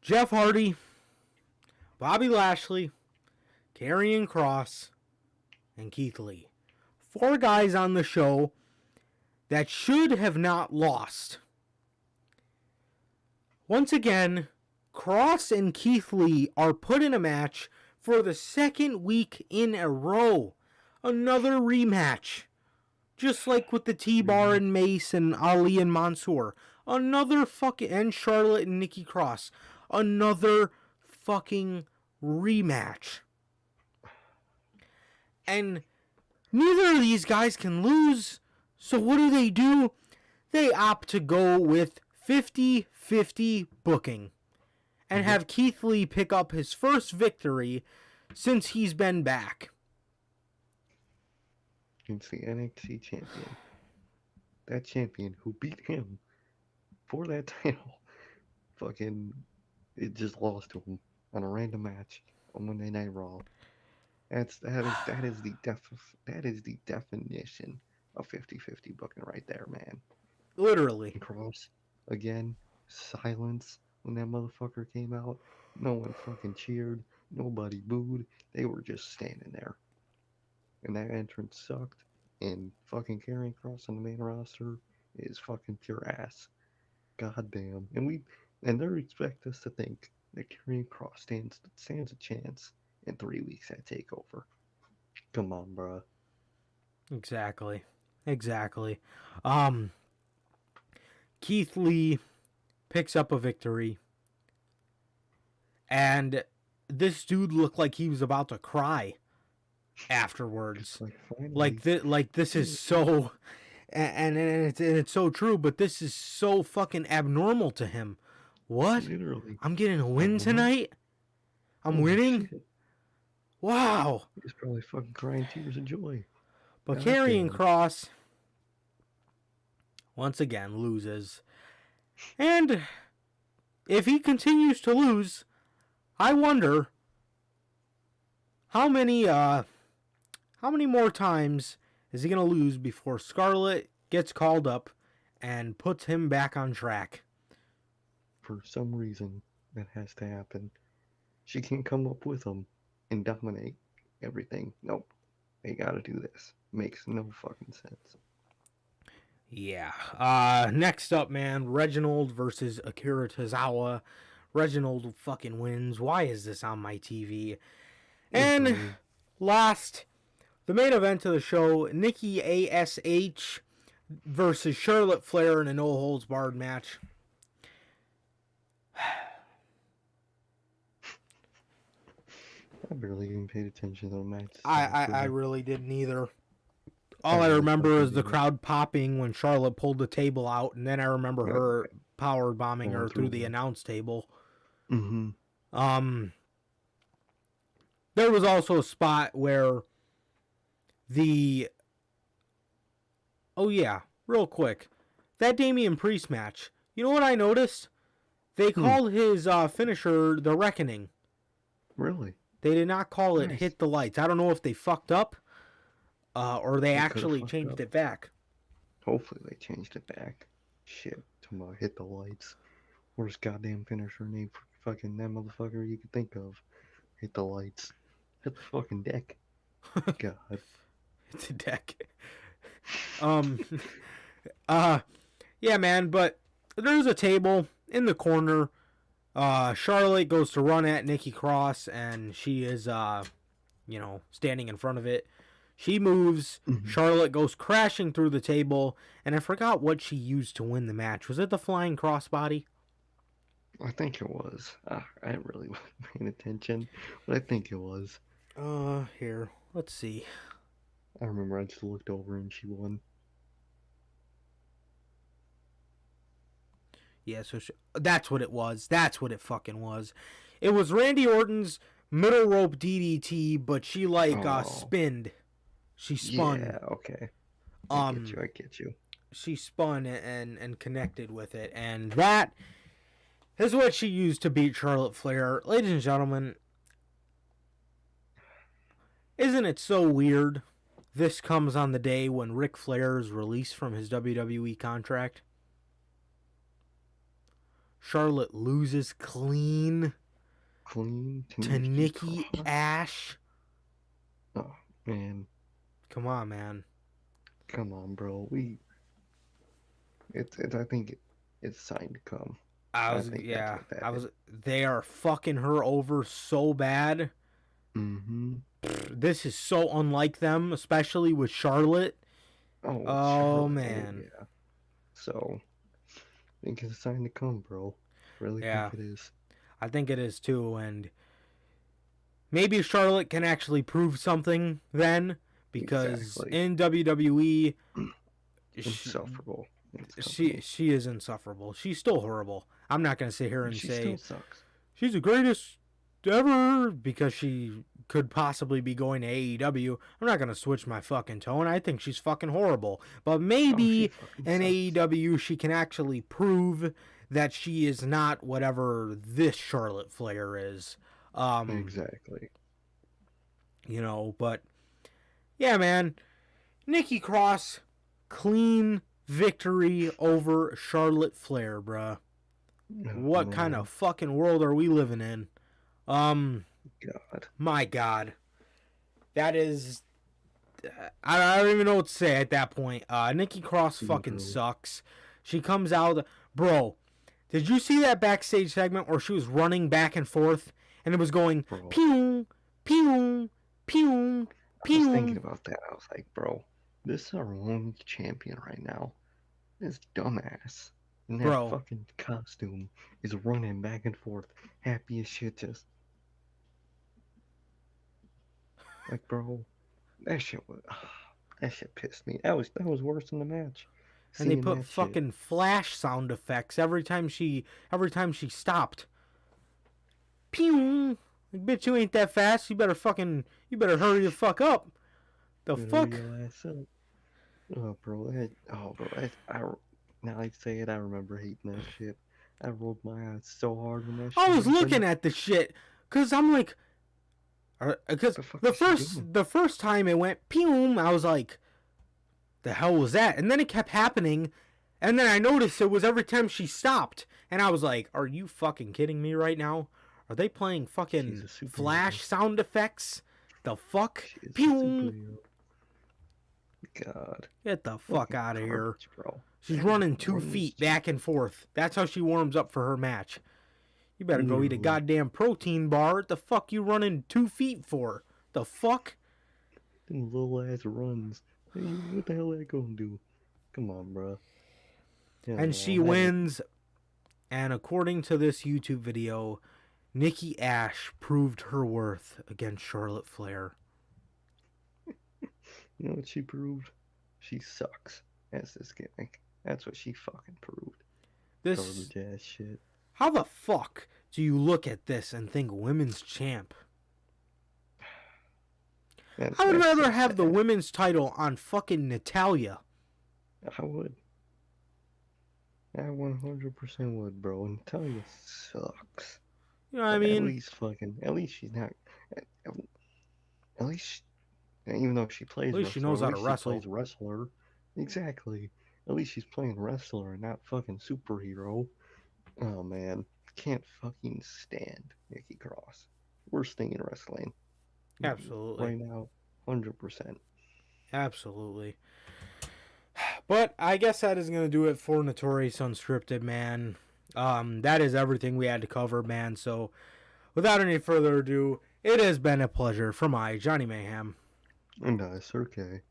Jeff Hardy, Bobby Lashley, Carrion Cross, and Keithley. 4 guys on the show that should have not lost. Once again, Cross and Keithley are put in a match for the second week in a row. Another rematch. Just like with the T-Bar and Mace and Ali and Mansoor. Another fucking... And Charlotte and Nikki Cross. Another fucking rematch. And neither of these guys can lose. So what do? They opt to go with 50-50 booking and have Keithley pick up his first victory since he's been back. It's the NXT champion. That champion who beat him for that title, fucking, it just lost to him on a random match on Monday Night Raw. That is the definition of 50-50 booking right there, man. Literally. Cross, again, silence when that motherfucker came out. No one fucking cheered. Nobody booed. They were just standing there. And that entrance sucked. And fucking Carrion Cross on the main roster is fucking pure ass. Goddamn. And they expect us to think that Carrion Cross stands a chance in 3 weeks at TakeOver. Come on, bruh. Exactly. Keithley picks up a victory. And this dude looked like he was about to cry afterwards. Like this is so, and it's so true, but this is so fucking abnormal to him. What? Literally. I'm getting a win tonight? I'm winning? Shit. Wow. He's probably fucking crying tears of joy. But God Carrion damn. Cross once again loses. And if he continues to lose, I wonder how many more times is he going to lose before Scarlett gets called up and puts him back on track? For some reason, that has to happen. She can't come up with them and dominate everything. Nope. They gotta do this. Makes no fucking sense. Yeah. Next up, man, Reginald versus Akira Tozawa. Reginald fucking wins. Why is this on my TV? And last, the main event of the show, Nikki ASH versus Charlotte Flair in a no-holds-barred match. I barely even paid attention to the match. I really didn't either. All I remember is the crowd popping when Charlotte pulled the table out, and then I remember her power bombing her through the announce table. Mm-hmm. There was also a spot where real quick, that Damian Priest match, you know what I noticed? They called his finisher the Reckoning. Really? They did not call it Hit the Lights. I don't know if they fucked up or they actually changed it back. Hopefully they changed it back. Shit. Talking about Hit the Lights. Worst goddamn finisher name for fucking that motherfucker you could think of. Hit the Lights. Hit the fucking deck. God. It's a deck. Yeah, man, but there's a table in the corner. Charlotte goes to run at Nikki Cross, and she is, standing in front of it. She moves. Mm-hmm. Charlotte goes crashing through the table, and I forgot what she used to win the match. Was it the flying crossbody? I think it was. I really wasn't paying attention, but I think it was. Here. Let's see. I remember I just looked over and she won. Yeah, so that's what it was. That's what it fucking was. It was Randy Orton's middle rope DDT, but she spinned. She spun. Yeah, okay. I get you. She spun and connected with it, and that is what she used to beat Charlotte Flair. Ladies and gentlemen, isn't it so weird? This comes on the day when Ric Flair is released from his WWE contract. Charlotte loses clean to Nikki ASH. Oh, man. Come on, man. Come on, bro. I think it's time to come. They are fucking her over so bad. Mm-hmm. This is so unlike them, especially with Charlotte. Oh Charlotte, man. Yeah. So, I think it's time to come, bro. Really think it is. I think it is too, and maybe Charlotte can actually prove something then, because Exactly. in WWE, Insufferable. she is insufferable. She's still horrible. I'm not gonna sit here and She say still sucks. she's the greatest ever because she could possibly be going to AEW. I'm not gonna switch my fucking tone. I think she's fucking horrible. But Oh, she maybe fucking in sucks. AEW she can actually prove that she is not whatever this Charlotte Flair is. Exactly. You know, but yeah, man. Nikki Cross, clean victory over Charlotte Flair, bruh. Oh, What man. kind of fucking world are we living in? God. My God. That is... I don't even know what to say at that point. Nikki Cross fucking sucks. She comes out... Bro, did you see that backstage segment where she was running back and forth and it was going Bro. pew, pew, pew, I was thinking pew? about that. I was like, bro, this is our only champion right now. This dumbass in that Bro. fucking costume is running back and forth, happy as shit, just like, bro, that shit was, that shit pissed me. That was worse than the match. And they Seeing put that shit. fucking flash sound effects every time she stopped. Pew! Like, bitch, you ain't that fast. You better hurry the fuck up. The Better fuck? hurry your ass up. Oh, bro, now I say it, I remember hating that shit. I rolled my eyes so hard when that shit I was happened. looking at the shit because I'm like, because The fuck the is she doing? first time it went pew, I was like, the hell was that? And then it kept happening, and then I noticed it was every time she stopped, and I was like, are you fucking kidding me right now? Are they playing fucking She's a superhero. flash sound effects? The fuck? She is a Pew! superhero. God. Get the fuck Fucking out of here. garbage, bro. She's That running is 2 garbage. feet back and forth. That's how she warms up for her match. You better go eat a Literally. goddamn protein bar. What the fuck you running 2 feet for? The fuck? Them little ass runs. Hey, what the hell that gonna do? Come on, bro. Yeah, And no, she that- wins. And according to this YouTube video, Nikki Ash proved her worth against Charlotte Flair. You know what she proved? She sucks. That's this gimmick. That's what she fucking proved. This, Garbage ass shit. how the fuck do you look at this and think women's champ? I would That's rather so have the sad. women's title on fucking Natalia. I would. I 100% would, bro. And Talia sucks. You know what I But mean? at least she's not. At least, even though she plays, At least she wrestler, knows how at to least wrestle. She plays wrestler. Exactly. At least she's playing wrestler and not fucking superhero. Oh man, can't fucking stand Nikki Cross. Worst thing in wrestling. Absolutely. Right now, 100%. Absolutely. But I guess that is going to do it for Notorious Unscripted, man. That is everything we had to cover, man. So, without any further ado, it has been a pleasure for my Johnny Mayhem. And it's okay.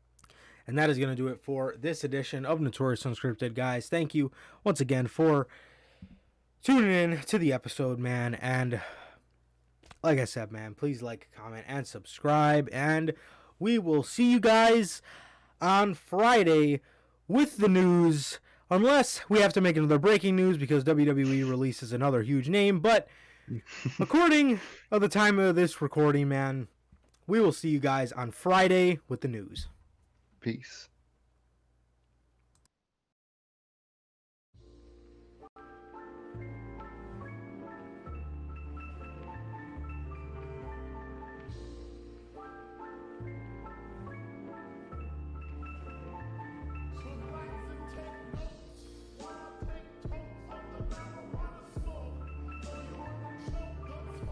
And that is going to do it for this edition of Notorious Unscripted, guys. Thank you once again for tuning in to the episode, man. And like I said, man, please like, comment, and subscribe. And we will see you guys on Friday with the news. Unless we have to make another breaking news because WWE releases another huge name. But according to the time of this recording, man, we will see you guys on Friday with the news. Peace.